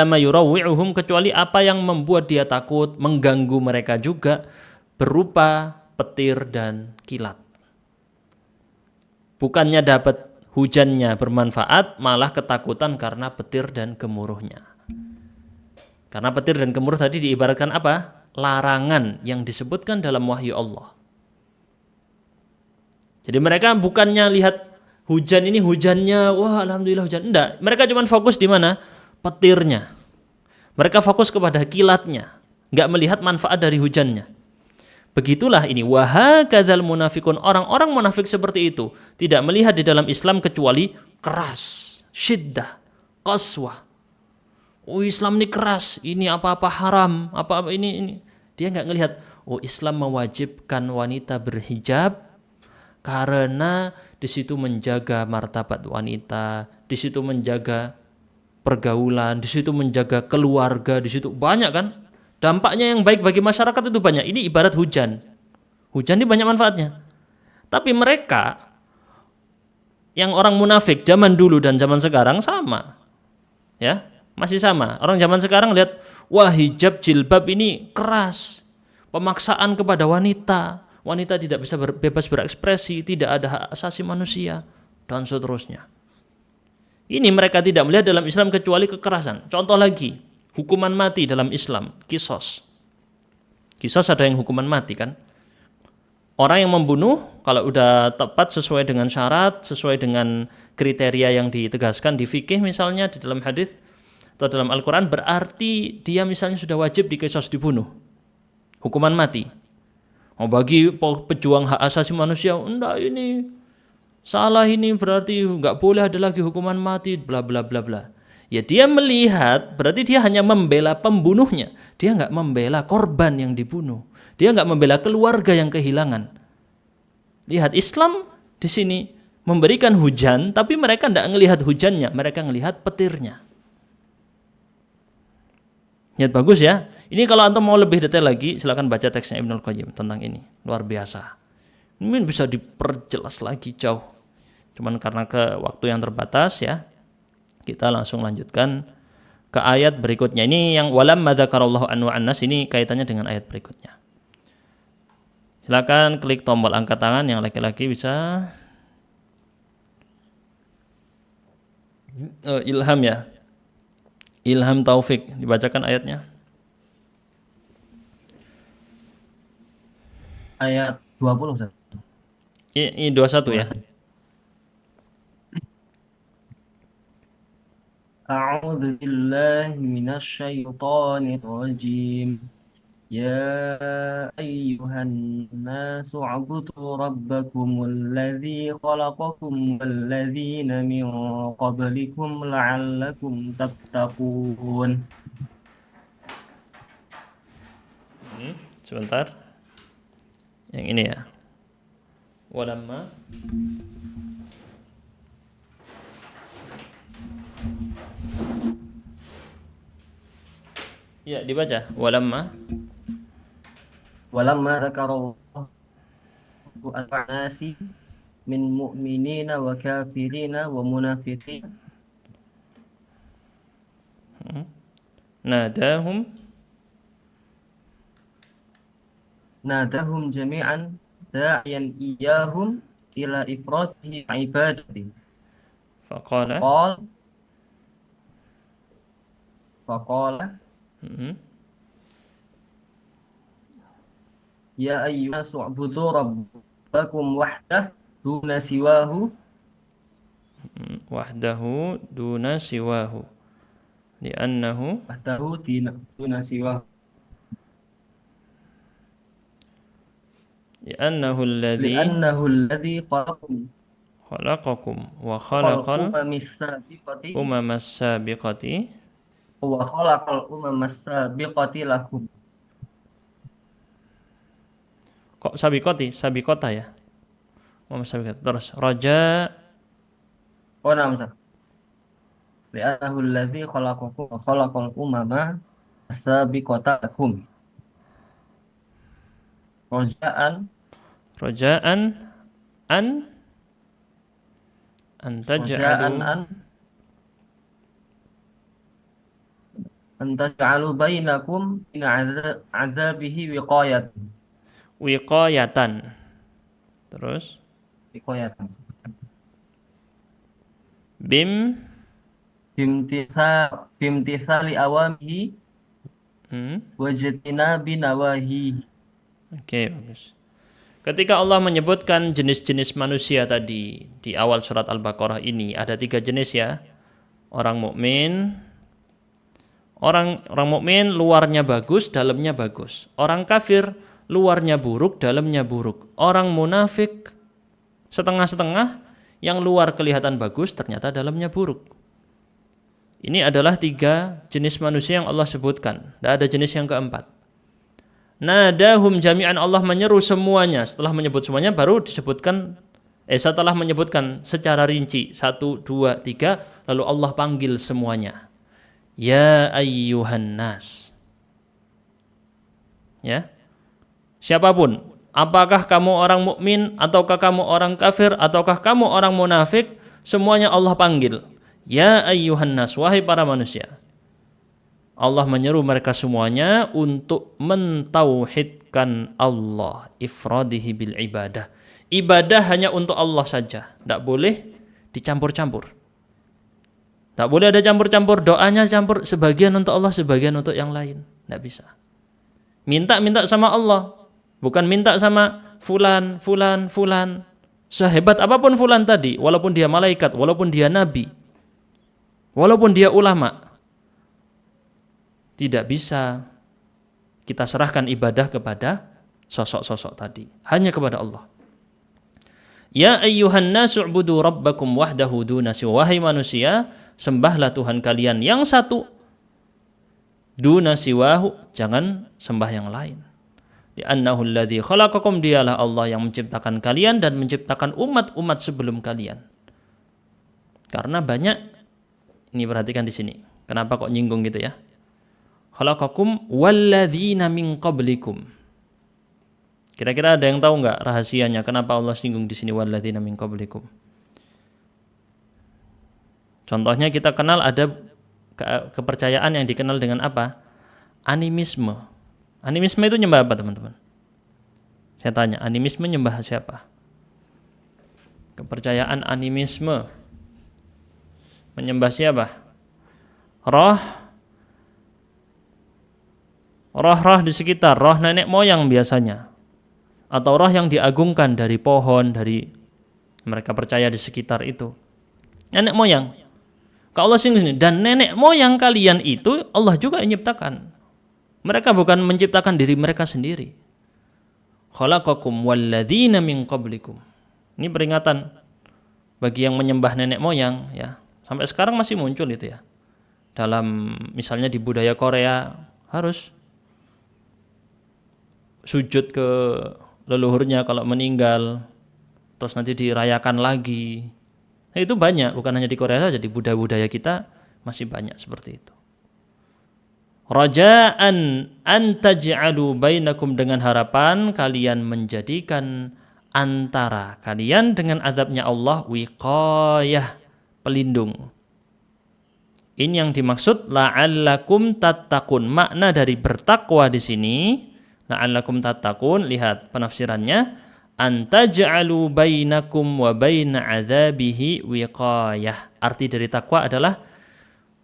A: ma yurawwi'uhum, kecuali apa yang membuat dia takut, mengganggu mereka juga, berupa petir dan kilat. Bukannya dapat hujannya bermanfaat, malah ketakutan karena petir dan gemuruhnya. Karena petir dan gemuruh tadi diibaratkan apa? Larangan yang disebutkan dalam wahyu Allah. Jadi mereka bukannya lihat hujan ini hujannya, wah alhamdulillah hujan. Enggak, mereka cuma fokus di mana? Petirnya. Mereka fokus kepada kilatnya, enggak melihat manfaat dari hujannya. Begitulah ini, wahakadzal munafikun, orang-orang munafik seperti itu, tidak melihat di dalam Islam kecuali keras, syiddah, qaswah. Oh Islam ini keras, ini apa-apa haram, apa-apa ini. Dia nggak ngelihat, oh Islam mewajibkan wanita berhijab karena di situ menjaga martabat wanita, di situ menjaga pergaulan, di situ menjaga keluarga, di situ banyak kan. Dampaknya yang baik bagi masyarakat itu banyak. Ini ibarat hujan. Hujan ini banyak manfaatnya. Tapi mereka yang orang munafik zaman dulu dan zaman sekarang sama. Ya. Masih sama. Orang zaman sekarang lihat, wah hijab jilbab ini keras. Pemaksaan kepada wanita. Wanita tidak bisa bebas berekspresi, tidak ada hak asasi manusia, dan seterusnya. Ini mereka tidak melihat dalam Islam kecuali kekerasan. Contoh lagi, hukuman mati dalam Islam, kisos. Kisos ada yang hukuman mati kan. Orang yang membunuh, kalau udah tepat sesuai dengan syarat, sesuai dengan kriteria yang ditegaskan di fikih misalnya, di dalam hadis atau dalam Al-Quran, berarti dia misalnya sudah wajib dikisos, dibunuh. Hukuman mati. Bagi pejuang hak asasi manusia, enggak ini salah, ini berarti enggak boleh ada lagi hukuman mati, bla bla bla bla. Ya dia melihat, berarti dia hanya membela pembunuhnya. Dia enggak membela korban yang dibunuh. Dia enggak membela keluarga yang kehilangan. Lihat, Islam di sini memberikan hujan, tapi mereka enggak ngelihat hujannya, mereka ngelihat petirnya. Lihat, bagus ya. Ini kalau antum mau lebih detail lagi, silakan baca teksnya Ibnul Qayyim tentang ini. Luar biasa. Ini bisa diperjelas lagi jauh. Cuman karena ke waktu yang terbatas ya, kita langsung lanjutkan ke ayat berikutnya. Ini yang walamma dzakarallahu anwa'an nas, ini kaitannya dengan ayat berikutnya. Silakan klik tombol angkat tangan yang laki-laki bisa. Ilham ya. Ilham Taufik, dibacakan ayatnya.
F: Ayat 20 Ustaz.
A: Ini 21 ya.
F: A'udzu billahi minasy syaithanir rajim. Ya ayyuhan nasu 'ubudu rabbakumul ladzi khalaqakum wal ladzina min qablikum la'allakum tattaqun.
A: Sebentar. Yang ini ya. Walamma ya, dibaca. Walamma
F: Dzakarallahu an-nasi min mu'minina wa kafirina wa munafiqin. Nadahum jami'an da'iyan iyahum ila ifratihi ibadati.
A: faqala
F: Faqala ya ayyuhan nasu ubudu rabbakum wahdah duna siwahu
A: wahdahu duna siwahu li'annahu
F: duna siwahu
A: li'annahu alladhi khalaqakum wa khalaqal umamas sabiqati
F: lakum.
A: Kok sabiqota ya? Umamas sabiqati. Terus raja
F: Ustaz. Li'annahu alladzi khalaqakum wa khalaqal umama as-sabiqata lakum.
A: Rojaan an
F: taj'alu bainakum min 'adzabihi
A: wiqayatan. Terus
F: wiqayatan bimtithali awamihi wajtina binawahi.
A: Oke, bagus. Ketika Allah menyebutkan jenis-jenis manusia tadi di awal surat Al-Baqarah ini, ada 3 jenis ya. Orang mukmin, orang mukmin luarnya bagus, dalamnya bagus. Orang kafir luarnya buruk, dalamnya buruk. Orang munafik setengah-setengah, yang luar kelihatan bagus, ternyata dalamnya buruk. Ini adalah 3 jenis manusia yang Allah sebutkan. Tidak ada jenis yang keempat. Nadahum jami'an, Allah menyeru semuanya. Setelah menyebut semuanya baru disebutkan, setelah menyebutkan secara rinci 1, 2, 3, lalu Allah panggil semuanya. Ya ayyuhan nas. Ya. Siapapun, apakah kamu orang mukmin ataukah kamu orang kafir ataukah kamu orang munafik, semuanya Allah panggil. Ya ayyuhan nas, wahai para manusia. Allah menyeru mereka semuanya untuk mentauhidkan Allah, ifradihi bil ibadah. Ibadah hanya untuk Allah saja, tidak boleh dicampur-campur. Tak boleh ada campur-campur, doanya campur, sebagian untuk Allah, sebagian untuk yang lain. Tidak bisa. Minta sama Allah, bukan minta sama fulan. Sehebat apapun fulan tadi, walaupun dia malaikat, walaupun dia nabi, walaupun dia ulama, tidak bisa kita serahkan ibadah kepada sosok-sosok tadi. Hanya kepada Allah. Ya ayyuhan nasu ubudu rabbakum wahdahu duna siwa. Wahai manusia, sembahlah Tuhan kalian yang satu. Duna siwahu, jangan sembah yang lain. Li'annahu alladhi khalaqakum, dialah Allah yang menciptakan kalian dan menciptakan umat-umat sebelum kalian. Karena banyak, ini perhatikan di sini. Kenapa kok nyinggung gitu ya? Khalaqakum walladzina min qablikum. Kira-kira ada yang tahu nggak rahasianya kenapa Allah singgung di sini walladzina min qablikum? Contohnya kita kenal ada kepercayaan yang dikenal dengan apa? Animisme. Animisme itu nyembah apa, teman-teman? Saya tanya, animisme nyembah siapa? Kepercayaan animisme menyembah siapa? Roh di sekitar, roh nenek moyang biasanya. Atau roh yang diagungkan dari pohon, dari mereka percaya di sekitar itu. Nenek moyang. Kalau Allah singgung sini, dan nenek moyang kalian itu Allah juga yang menciptakan. Mereka bukan menciptakan diri mereka sendiri. Khalaqakum walladzina min qablikum. Ini peringatan bagi yang menyembah nenek moyang ya. Sampai sekarang masih muncul itu ya. Dalam misalnya di budaya Korea harus sujud ke leluhurnya kalau meninggal, terus nanti dirayakan lagi. Nah, itu banyak, bukan hanya di Korea saja, di budaya-budaya kita masih banyak seperti itu. Raja'an an taj'alu bainakum, dengan harapan kalian menjadikan antara kalian dengan azabnya Allah wiqayah, pelindung. Ini yang dimaksud la'allakum tattaqun. Makna dari bertakwa di sini la'allakum tattaqun, lihat penafsirannya, antaj'alu bainakum wa baina 'adzabihi wiqayah. Arti dari takwa adalah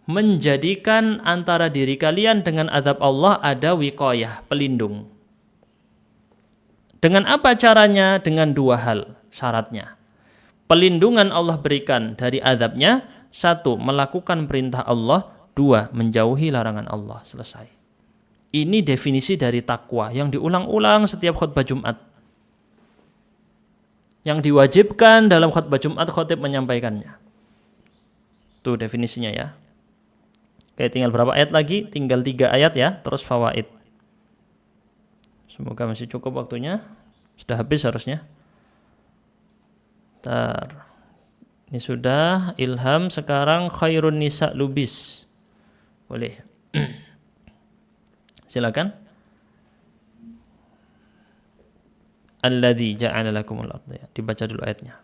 A: menjadikan antara diri kalian dengan azab Allah ada wiqayah, pelindung. Dengan apa caranya? Dengan dua hal syaratnya. Pelindungan Allah berikan dari azabnya, satu, melakukan perintah Allah, dua, menjauhi larangan Allah. Selesai. Ini definisi dari takwa yang diulang-ulang setiap khutbah Jumat. Yang diwajibkan dalam khutbah Jumat, khotib menyampaikannya. Itu definisinya ya. Oke, tinggal berapa ayat lagi? Tinggal 3 ayat ya, terus fawaid. Semoga masih cukup waktunya. Sudah habis harusnya. Ini sudah ilham, sekarang khairun nisa lubis. Boleh. Silakan. Alladzi ja'ala lakumul ardha. Dibaca dulu ayatnya.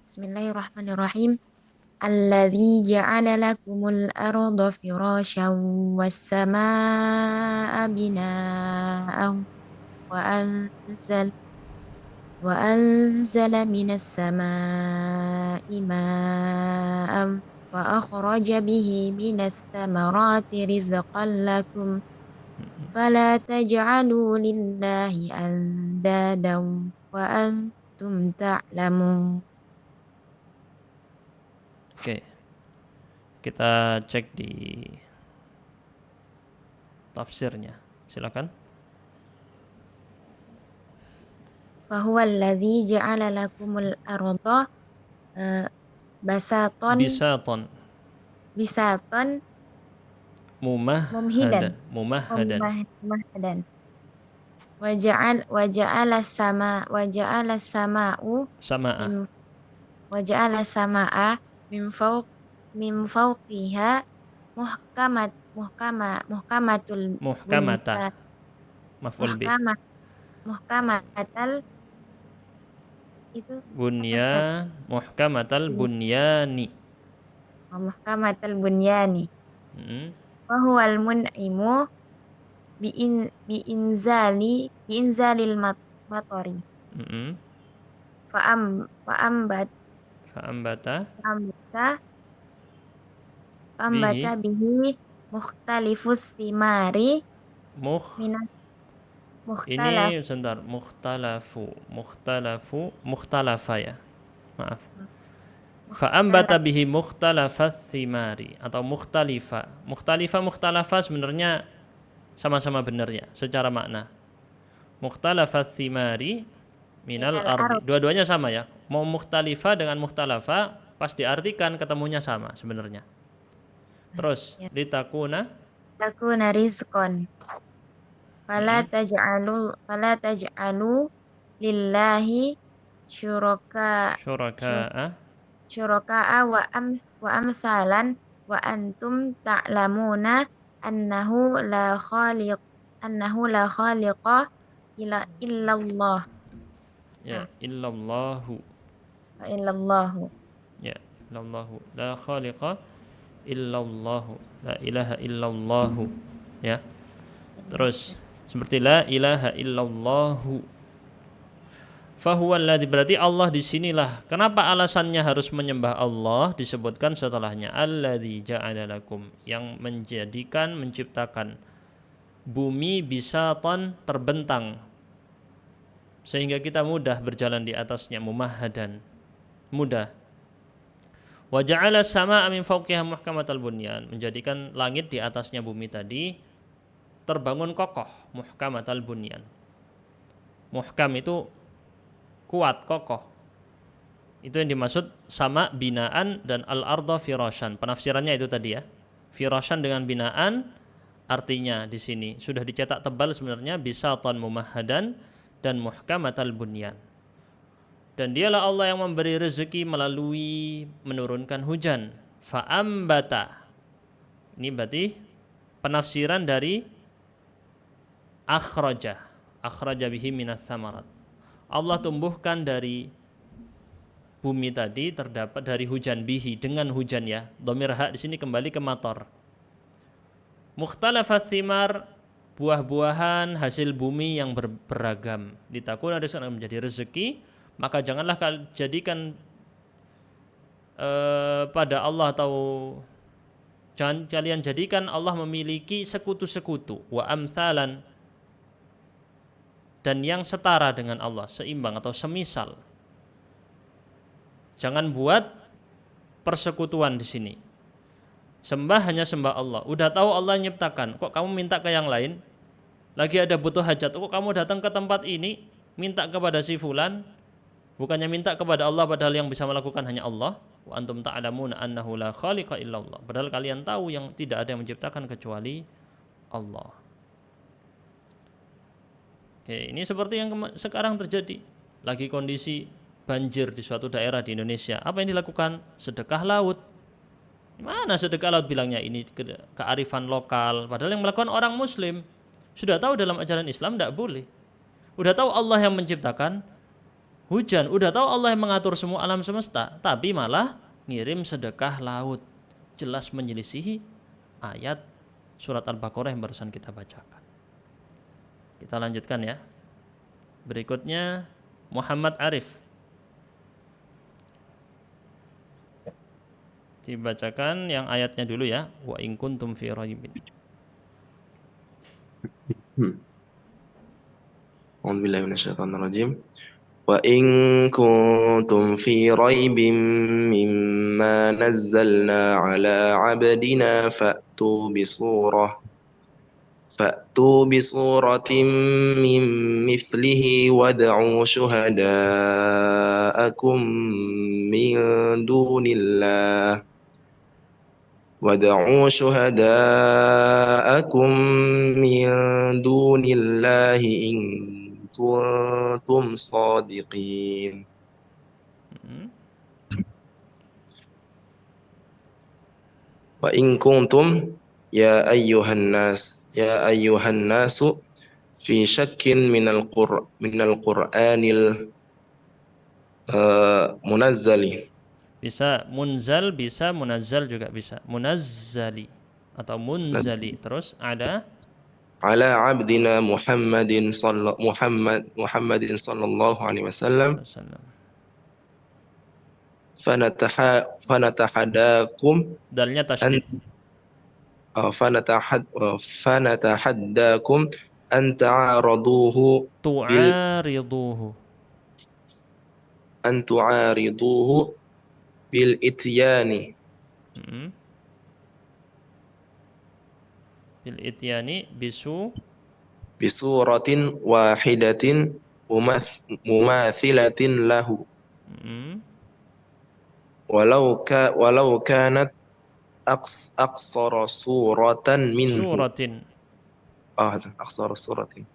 H: Bismillahirrahmanirrahim. Alladzi ja'ala lakumul arda firasyan was samaa'a binaa'an wa anzala minas samaa'i maa'an wa akhraja bihi minas thamarati rizqan lakum fala taj'alu lillahi andadan wa antum ta'lamun.
A: Oke. Kita cek di tafsirnya. Silakan.
H: Fahuwa alladzi ja'ala lakumul arda basatan mumhidan waja'ala samaa min fawqiha muhkamatal itu
A: muhkamatal bunyani.
H: muhkamatal bunyani. wa huwal mun'imu biinzalil matari. Fa'ambat
A: Fa'ambata
H: Fa'ambata bihi mukhtalifus thimari minas
A: ini
H: mukhtalaf
A: sebentar, mukhtalafa ya. Maaf. Fa'ambata bihi mukhtalafat thimari atau mukhtalifa. Mukhtalafa sebenarnya sama-sama benar ya secara makna. Mukhtalafat thimari minal ardi. Dua-duanya sama ya. Mau mukhtalifa dengan mukhtalafa pas diartikan ketemunya sama sebenarnya. Terus litakuna
H: rizqan. Fala taj'alu lillahi syuraka'a wa amsalan wa antum ta'lamuna annahu la khaliqa illallah.
A: Ya, illallahu. Ya, illallahu. La khaliqa illallahu. La ilaha illallahu. Ya. Terus seperti la ilaha illallahu. Fahuwa alladzi, berarti Allah di sinilah. Kenapa alasannya harus menyembah Allah disebutkan setelahnya alladzi ja'ala lakum, yang menjadikan, menciptakan bumi bisatan, terbentang sehingga kita mudah berjalan di atasnya, mumahhadan, mudah. Wa ja'ala as-samaa'a min fawqiha muhkamatal bunyan, menjadikan langit di atasnya bumi tadi terbangun kokoh, muhkamatal bunyan. Muhkam itu kuat, kokoh. Itu yang dimaksud sama binaan dan al-ardha firasyan. Penafsirannya itu tadi ya. Firasyan dengan binaan artinya di sini sudah dicetak tebal sebenarnya, bisatan mumahhadan dan muhkamatal bunyan. Dan dialah Allah yang memberi rezeki melalui menurunkan hujan. Fa'ambata. Ini berarti penafsiran dari akhraja bihi minas samarat. Allah tumbuhkan dari bumi tadi terdapat dari hujan bihi, dengan hujan ya. Dhamir ha di sini kembali ke matar. Mukhtalafat thimar, buah-buahan hasil bumi yang beragam. Ditakuna rizqan, menjadi rezeki, maka janganlah jadikan pada Allah, atau jangan kalian jadikan Allah memiliki sekutu-sekutu, wa amsalan, dan yang setara dengan Allah, seimbang atau semisal. Jangan buat persekutuan di sini. Sembah hanya sembah Allah. Udah tahu Allah nyiptakan, kok kamu minta ke yang lain? Lagi ada butuh hajat, kok kamu datang ke tempat ini minta kepada si fulan? Bukannya minta kepada Allah, padahal yang bisa melakukan hanya Allah. Wa antum ta'lamuna annahu la khaliqa illallah. Padahal kalian tahu yang tidak ada yang menciptakan kecuali Allah. Oke, ini seperti yang sekarang terjadi. Lagi kondisi banjir di suatu daerah di Indonesia. Apa yang dilakukan? Sedekah laut. Mana sedekah laut bilangnya ini kearifan lokal. Padahal yang melakukan orang muslim. Sudah tahu dalam ajaran Islam tidak boleh. Udah tahu Allah yang menciptakan hujan. Udah tahu Allah yang mengatur semua alam semesta. Tapi malah ngirim sedekah laut. Jelas menyelisihi ayat surat Al-Baqarah yang barusan kita bacakan. Kita lanjutkan ya. Berikutnya Muhammad Arif. Dibacakan yang ayatnya dulu ya. Wa in kuntum fi raibin.
I: A'udzu billahi minasyaitonir rajim. Wa in kuntum fi raibin mimma nazzalna ala 'abdina fa'tu bi suratin min mithlihi wad'u syuhada'akum min dunillah in kuntum shadiqin. Wa in kuntum ya ayyuhan nasu fi syakkin minal qur'anil munazzali.
A: Bisa munzal, bisa munazzal juga bisa. Munazzali. atau munzali. Terus ada
I: على عبدنا محمد صلى الله عليه وسلم فنتحداكم
A: dalnya
I: أن
A: tasydid.
I: فنتحداكم أن تعارضوه
A: Tu'ariduhu.
I: أن تعارضوه بالإتيان
A: Bil ityani bisu
I: بسورة واحدة مماثلة له ولو كانت أقصر سورة منه
A: suratin.
I: أقصر سورة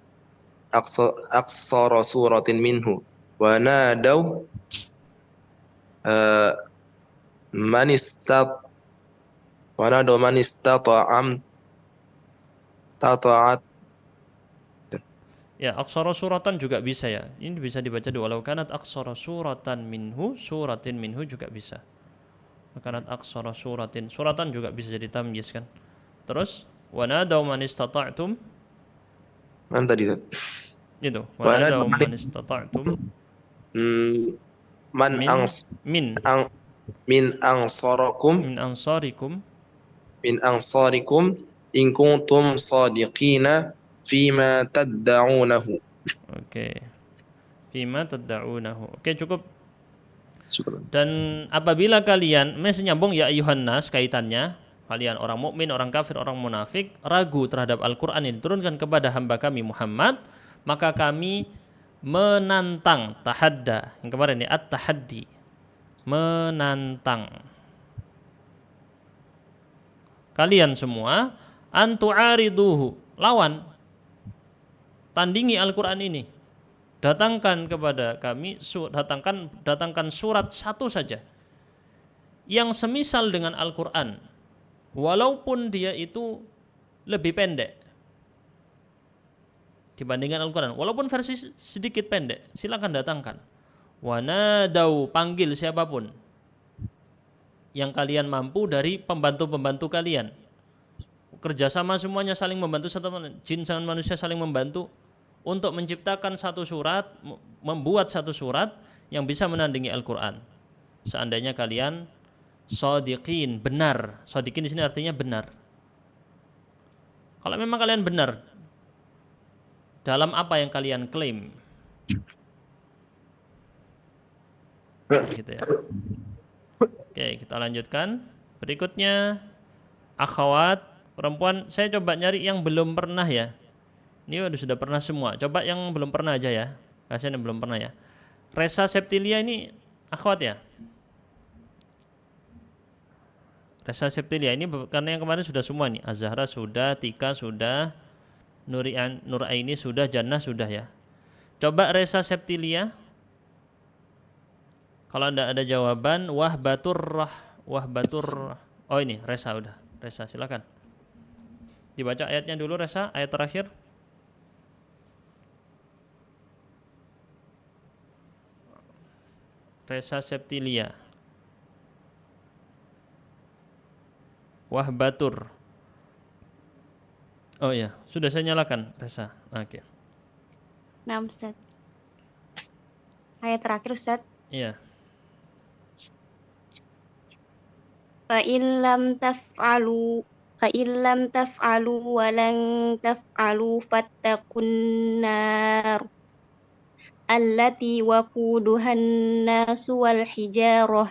I: أقصر سورة منه ونادوا من استطاعت.
A: Ya, aksara suratan juga bisa ya. Ini bisa dibaca di walau kanat aksara suratan minhu, suratin minhu juga bisa. Kanat aksara suratin, suratan juga bisa jadi tamyiz kan. Terus wanadaw man istata'tum.
I: Mana tadi?
A: Itu, wanadaw man istata'tum.
I: Min ansarikum in kuntum sadiqina fima tad'unahu.
A: Oke. Fima tad'unahu. Oke, cukup.
I: Syukur.
A: Dan apabila kalian masih nyambung ya ayuhan nas kaitannya, kalian orang mukmin, orang kafir, orang munafik ragu terhadap Al-Qur'an yang diturunkan kepada hamba kami Muhammad, maka kami menantang, tahadda. Yang kemarin ya at-tahaddi. Menantang kalian semua antu'ariduhu, lawan, tandingi Al-Qur'an ini. Datangkan kepada kami, datangkan surat satu saja yang semisal dengan Al-Qur'an, walaupun dia itu lebih pendek dibandingkan Al-Qur'an, walaupun versi sedikit pendek, silakan datangkan. Wanadau, panggil siapapun yang kalian mampu dari pembantu-pembantu kalian. Kerjasama semuanya saling membantu, satu jin dan manusia saling membantu untuk menciptakan satu surat, membuat satu surat yang bisa menandingi Al-Qur'an. Seandainya kalian shadiqin, benar. Shadiqin di sini artinya benar. Kalau memang kalian benar dalam apa yang kalian klaim. Gitu ya. Oke, kita lanjutkan. Berikutnya akhwat perempuan, saya coba nyari yang belum pernah ya. Ini sudah pernah semua. Coba yang belum pernah aja ya. Kasihan yang belum pernah ya. Resa Septilia ini akhwat ya. Resa Septilia ini karena yang kemarin sudah semua nih. Az-Zahra sudah, Tika sudah, Nuraini sudah, Jannah sudah ya. Coba Resa Septilia. Kalau Anda ada jawaban Wahbatur. Oh ini Resa udah. Resa silakan. Dibaca ayatnya dulu Resa, ayat terakhir. Resa Septilia. Wahbatur. Oh ya, sudah saya nyalakan Resa. Oke.
E: Nah, Ustaz. Ayat terakhir, Ustaz.
A: Iya.
E: Fa'illam taf'alu walan taf'alu fattaqun nar allati waquduhan nasu wal hijarah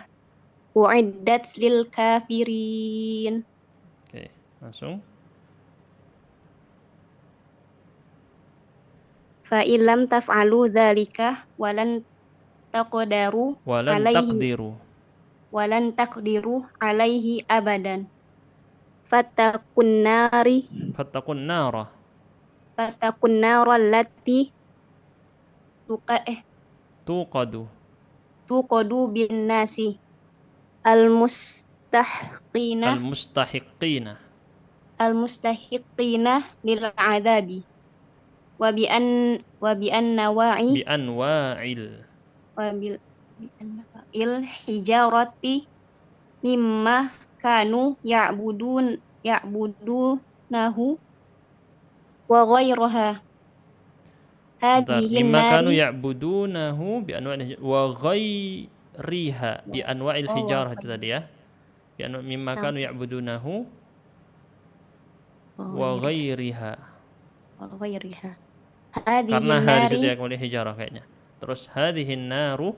E: uiddat lil kafirin.
A: Oke, langsung.
E: Fa'illam taf'alu dzalika walan taqdiru alaihi abadan. Fattaqun nara allati tuqadu bin nasi al-mustahiqina lil adabi wa bi anwa'il hijarati mimma kanu ya'budun ya'budunahu wa ghayraha
A: Bentar.
E: hadhihin
A: Mimma kanu
E: nari.
A: ya'budunahu bi anwa'il wa ghairiha bi anwa'il
C: Oh,
A: hijarah itu tadi ya. Mimma kanu ya'budunahu wa ghairiha.
E: Wa ghayriha
A: Karena
E: hadhihin
A: di situ
E: nari.
A: ya kemudian hijarah kayaknya. Terus hadhihin naru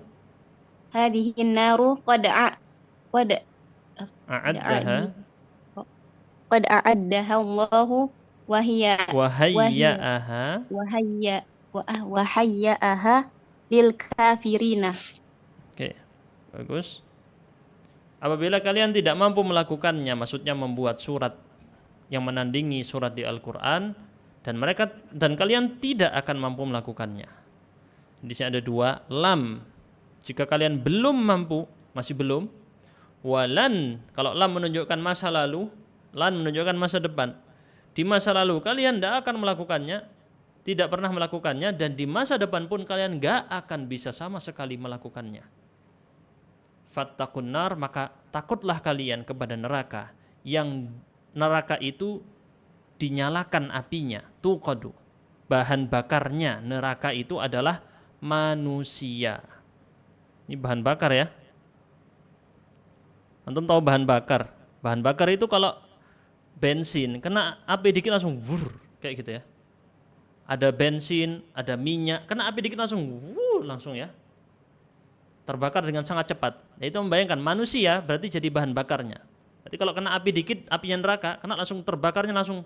E: Hadhihin naru qad
A: a'addaha
E: a'addaha Allahu wa hiya
A: wa hayya'aha.
E: wa hayya'aha lil kafirina.
A: Oke. Bagus. Apabila kalian tidak mampu melakukannya, maksudnya membuat surat yang menandingi surat di Al-Qur'an dan kalian tidak akan mampu melakukannya. Di sini ada dua lam. Jika kalian belum mampu, masih belum. Walan, kalau lam menunjukkan masa lalu, lan menunjukkan masa depan. Di masa lalu kalian tidak akan melakukannya, tidak pernah melakukannya, dan di masa depan pun kalian tidak akan bisa sama sekali melakukannya. Fattaqun nar, maka takutlah kalian kepada neraka, yang neraka itu dinyalakan apinya, tuqadu. Bahan bakarnya neraka itu adalah manusia. Ini bahan bakar ya. Antum tahu bahan bakar? Bahan bakar itu kalau bensin kena api dikit langsung wur, kayak gitu ya. Ada bensin, ada minyak, kena api dikit langsung wur, langsung ya. Terbakar dengan sangat cepat. Ya, itu membayangkan manusia berarti jadi bahan bakarnya. Jadi kalau kena api dikit, apinya neraka, kena langsung terbakarnya langsung.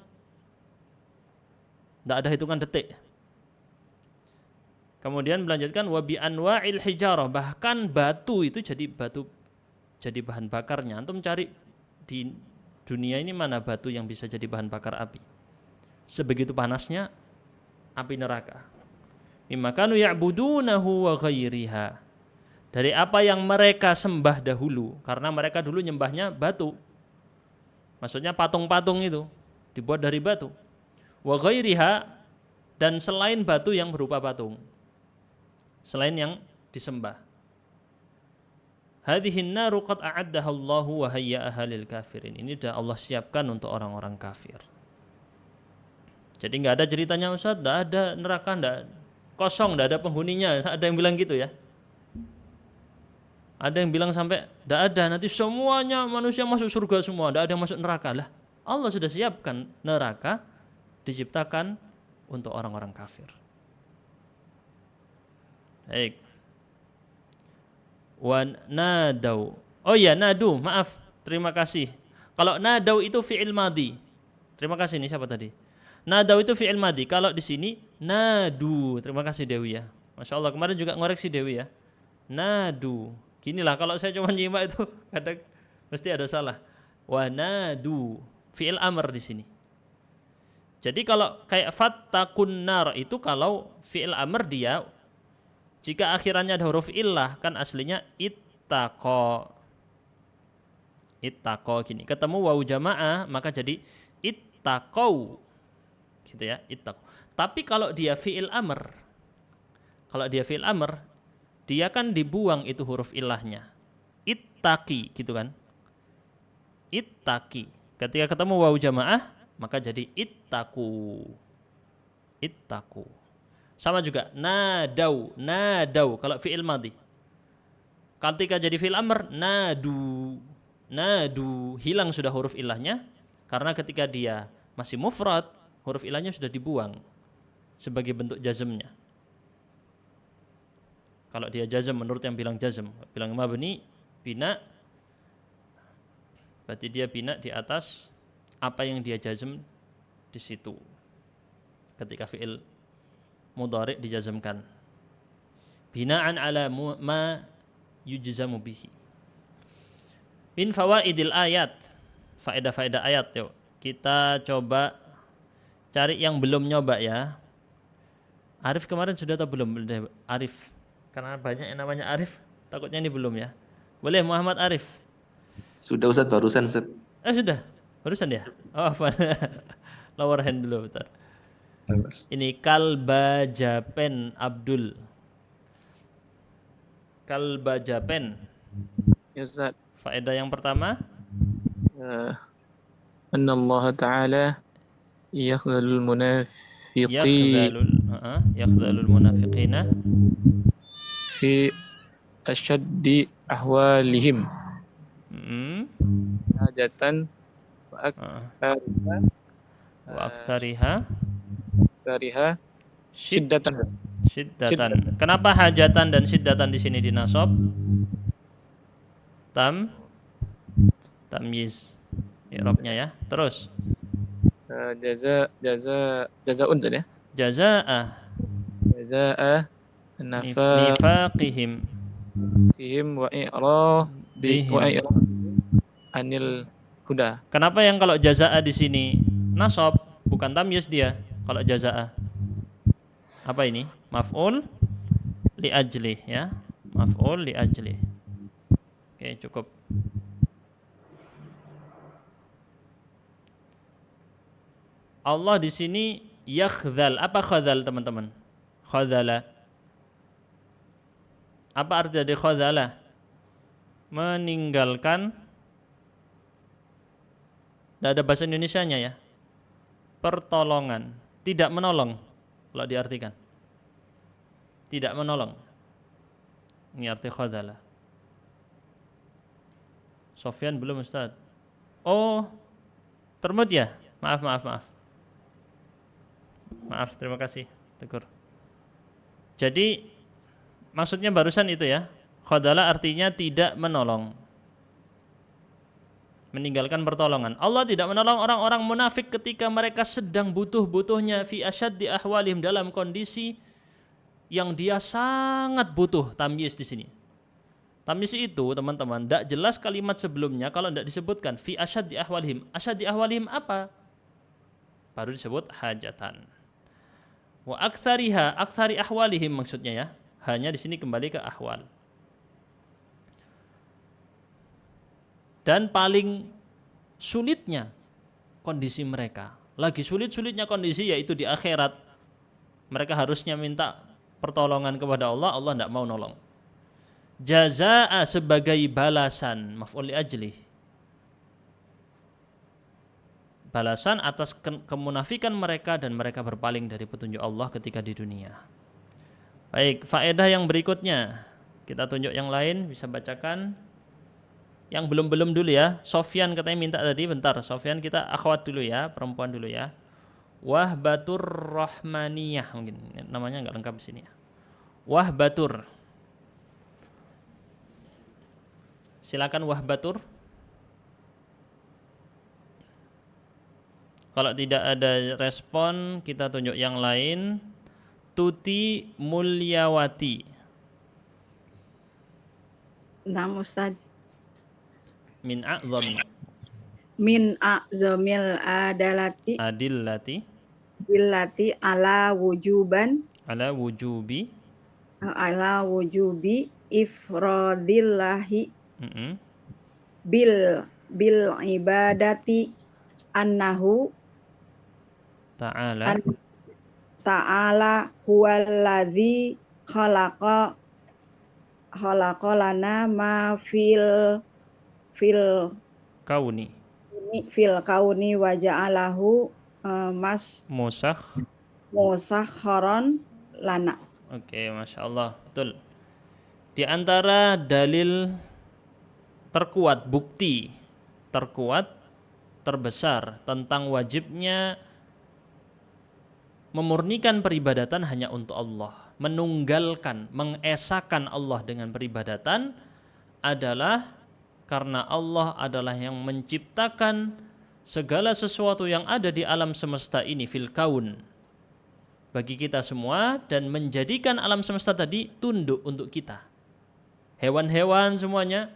A: Tidak ada hitungan detik. Kemudian melanjutkan wabi anwa'il hijarah, bahkan batu itu jadi bahan bakarnya. Antum cari di dunia ini mana batu yang bisa jadi bahan bakar api. Sebegitu panasnya api neraka. Mimma kanu ya'budunahu wa ghairiha. Dari apa yang mereka sembah dahulu, karena mereka dulu nyembahnya batu. Maksudnya patung-patung itu dibuat dari batu. Wa ghairiha, dan selain batu yang berupa patung. Selain yang disembah. Hadhihin naru qad a'addaha Allahu wa hayya'aha lil kafirin. Ini sudah Allah siapkan untuk orang-orang kafir. Jadi enggak ada ceritanya Ustaz, enggak ada neraka, enggak kosong, enggak ada penghuninya. Ada yang bilang gitu ya. Ada yang bilang sampai enggak ada, nanti semuanya manusia masuk surga semua, enggak ada yang masuk neraka. Lah, Allah sudah siapkan neraka diciptakan untuk orang-orang kafir. Baik. Wa nadau. Oh ya, nadu, maaf. Terima kasih. Kalau nadau itu fi'il madhi. Terima kasih, ini siapa tadi? Nadau itu fi'il madhi. Kalau di sini nadu. Terima kasih Dewi ya. Masya Allah, kemarin juga ngoreksi Dewi ya. Nadu. Ginilah kalau saya cuma nyimak itu kadang mesti ada salah. Wa nadu. Fi'il amr di sini. Jadi kalau kayak fattaqun nar itu kalau fi'il amr dia jika akhirannya ada huruf illah kan aslinya ittaqa. Ittaqa gini. Ketemu wawu jamaah maka jadi ittaqau. Gitu ya, ittaqau. Tapi kalau dia fi'il amr, dia kan dibuang itu huruf illahnya. Ittaqi gitu kan. Ittaqi. Ketika ketemu wawu jamaah maka jadi ittaqu. Ittaqu. Sama juga nadau, nadau kalau fi'il madhi. Ketika jadi fi'il amr nadu. Nadu, hilang sudah huruf ilahnya karena ketika dia masih mufrad, huruf ilahnya sudah dibuang sebagai bentuk jazmnya. Kalau dia jazm menurut yang bilang jazm, bilang mabni bina, berarti dia bina di atas apa yang dia jazm di situ. Ketika fi'il mudhari' dijazmkan bina'an ala ma yujzamu bihi. Min fawaidil ayat, faedah-faedah ayat. Yuk kita coba cari yang belum nyoba ya. Arif kemarin sudah atau belum? Arif, karena banyak yang namanya Arif, takutnya ini belum ya. Boleh Muhammad Arif?
I: Sudah Ustaz, barusan Ustaz.
A: Sudah? Barusan ya? Oh apa? Lower hand dulu bentar. Ini Kalbajapen Abdul. Kalbajapen.
J: Ya Ustaz.
A: Faedah yang pertama.
J: أن الله تعالى يخذل المنافقين
A: yakhdhalul munafiqina
J: في أشد أحوالهم حاجة
A: wa aktsariha
J: شدة.
A: syiddatan. Kenapa hajatan dan syiddatan di sini dinasab? Tamyiz i'rabnya ya. Terus
J: Jazaa'un ya.
A: jazaa nifaqihim
J: wa i'radihim anil huda.
A: Kenapa yang kalau jazaa di sini nasab bukan tamyiz dia? Kalau jazaa apa ini? Maf'ul li ajli ya. Maf'ul li ajli. Oke, cukup. Allah di sini yakhdhal. Apa khadzal, teman-teman? Khadzala. Apa arti dari khadzala? Meninggalkan. Tidak ada bahasa Indonesianya ya. Pertolongan. Tidak menolong kalau diartikan. Tidak menolong. Ini arti khadzala. Sofyan belum, Ustaz? Oh, termut ya? Maaf, terima kasih, Tegur. Jadi maksudnya barusan itu ya. Khadzala artinya tidak menolong. Meninggalkan pertolongan. Allah tidak menolong orang-orang munafik ketika mereka sedang butuh-butuhnya fi asyaddi ahwalihim, dalam kondisi yang dia sangat butuh. Tamyiz di sini. Tamyiz itu, teman-teman, tidak jelas kalimat sebelumnya kalau tidak disebutkan fi asyaddi ahwalihim. Asyaddi ahwalihim apa? Baru disebut hajatan. Wa aktsari ahwalihim maksudnya ya. Hanya di sini kembali ke ahwal. Dan paling sulitnya kondisi mereka. Lagi sulit-sulitnya kondisi yaitu di akhirat. Mereka harusnya minta pertolongan kepada Allah, Allah tidak mau nolong. Jazaa sebagai balasan, maf'ul li ajli. Balasan atas kemunafikan mereka dan mereka berpaling dari petunjuk Allah ketika di dunia. Baik, faedah yang berikutnya. Kita tunjuk yang lain, bisa bacakan. Yang belum dulu ya. Sofyan katanya minta tadi, bentar. Sofyan kita akhwat dulu ya, perempuan dulu ya. Wahbatur Rahmaniyah, mungkin namanya enggak lengkap di sini ya. Wahbatur. Silakan Wahbatur. Kalau tidak ada respon, kita tunjuk yang lain. Tuti Mulyawati.
K: Nah, Ustaz.
A: Min a'zami.
K: Min a'zamil
A: adillati ala wujubi ifradillahi bil ibadati annahu ta'ala huwallazi khalaqa lana ma fil kauni wa ja'alahu musakharon lana. Oke, Masya Allah, betul. Di antara dalil terkuat, bukti terkuat, terbesar tentang wajibnya memurnikan peribadatan hanya untuk Allah, menunggalkan, mengesakan Allah dengan peribadatan adalah karena Allah adalah yang menciptakan segala sesuatu yang ada di alam semesta ini, fil kaun, bagi kita semua, dan menjadikan alam semesta tadi tunduk untuk kita. Hewan-hewan semuanya,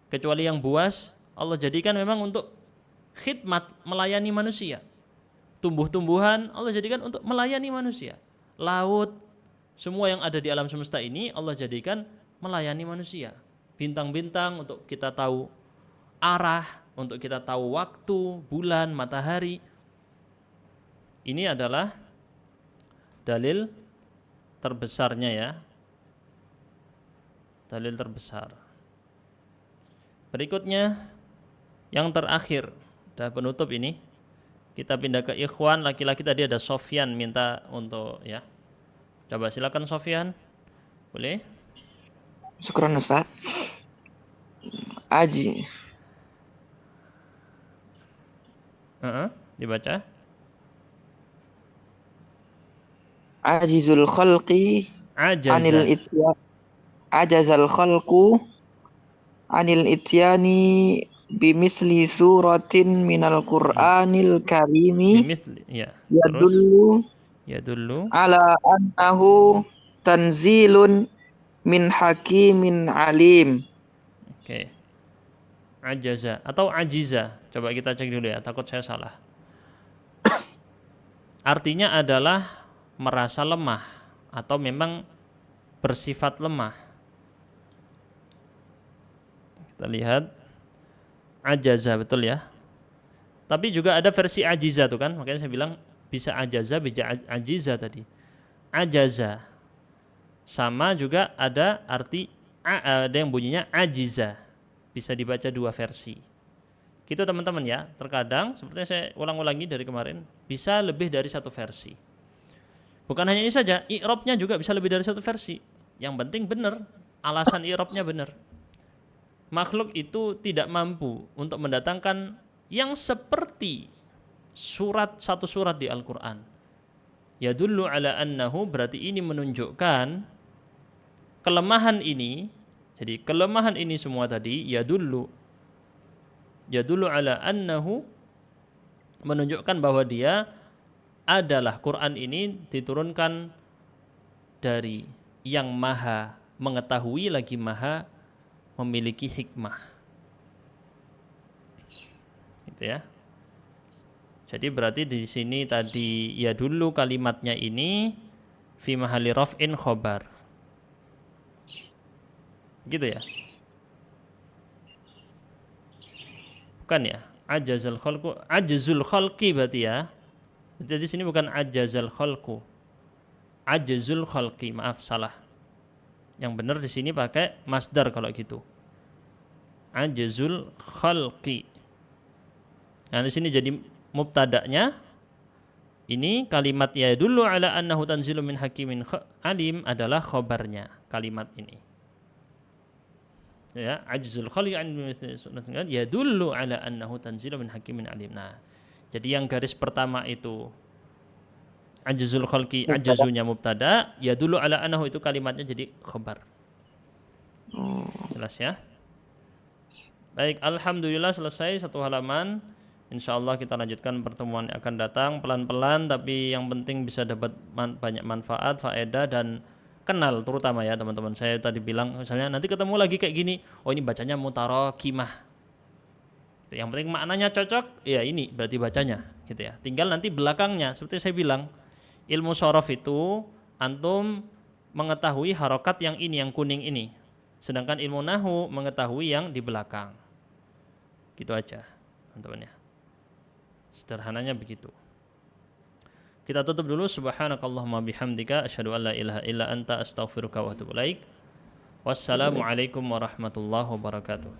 A: kecuali yang buas, Allah jadikan memang untuk khidmat, melayani manusia. Tumbuh-tumbuhan Allah jadikan untuk melayani manusia. Laut, semua yang ada di alam semesta ini Allah jadikan melayani manusia. Bintang-bintang untuk kita tahu arah, untuk kita tahu waktu, bulan, matahari. Ini adalah dalil terbesarnya ya. Dalil terbesar. Berikutnya yang terakhir Udah penutup ini. Kita pindah ke ikhwan, laki-laki tadi ada Sofyan minta untuk ya. Coba silakan Sofyan. Boleh?
L: Syukran Ustaz. Aji.
A: Dibaca.
L: Ajizul khalqi anil itya. Ajazal khalqu anil ityani bimisli suratin minal Qur'anil karimi
A: ya.
L: Yadullu ala annahu tanzilun min hakimin alim.
A: Oke. Ajaza atau ajiza. Coba kita cek dulu ya, takut saya salah. Artinya adalah merasa lemah atau memang bersifat lemah. Kita lihat ajaza, betul ya. Tapi juga ada versi ajiza tuh kan, makanya saya bilang bisa ajaza, bisa ajiza tadi. Ajaza sama juga ada arti ada yang bunyinya ajiza. Bisa dibaca dua versi. Gitu teman-teman ya. Terkadang seperti saya ulang-ulangi dari kemarin, bisa lebih dari satu versi. Bukan hanya ini saja, i'rabnya juga bisa lebih dari satu versi. Yang penting benar, alasan i'rabnya benar. Makhluk itu tidak mampu untuk mendatangkan yang seperti satu surat di Al-Quran. Yadullu ala annahu, berarti ini menunjukkan kelemahan ini. Jadi kelemahan ini semua tadi yadullu ala annahu, menunjukkan bahwa dia adalah Quran ini diturunkan dari yang maha mengetahui lagi maha memiliki hikmah. Gitu ya. Jadi berarti di sini tadi ya dulu kalimatnya ini fi mahalli raf'in khobar. Gitu ya. Bukan ya? Ajazul khalqu, ajzul khalqi berarti ya. Jadi di sini bukan ajazal khalqu. Ajzul khalqi, maaf salah. Yang benar di sini pakai masdar kalau gitu. Ajzul khalqi. Nah, di sini jadi mubtada'nya ini kalimat ya dulu ala annahu tanzilu min hakimin alim adalah khobarnya kalimat ini. Ya, ajzul khalqi an ya dulu ala annahu tanzilu min hakimin alim. Nah, jadi yang garis pertama itu ajzul khalqi, ajzunya mubtada, ya dulu ala annahu itu kalimatnya jadi khobar. Jelas ya? Baik, alhamdulillah selesai satu halaman. Insyaallah kita lanjutkan pertemuan yang akan datang pelan-pelan, tapi yang penting bisa dapat banyak manfaat, faedah dan kenal terutama ya teman-teman. Saya tadi bilang misalnya nanti ketemu lagi kayak gini, oh ini bacanya mutarakimah. Yang penting maknanya cocok, ya ini berarti bacanya gitu ya. Tinggal nanti belakangnya seperti saya bilang, ilmu shorof itu antum mengetahui harokat yang ini, yang kuning ini. Sedangkan ilmu nahu mengetahui yang di belakang. Gitu aja teman-teman ya. Sederhananya begitu. Kita tutup dulu. Subhanakallahumma bihamdika asyhadu an la ilaha illa anta astaghfiruka wa atubu ilaik. Wassalamualaikum warahmatullahi wabarakatuh.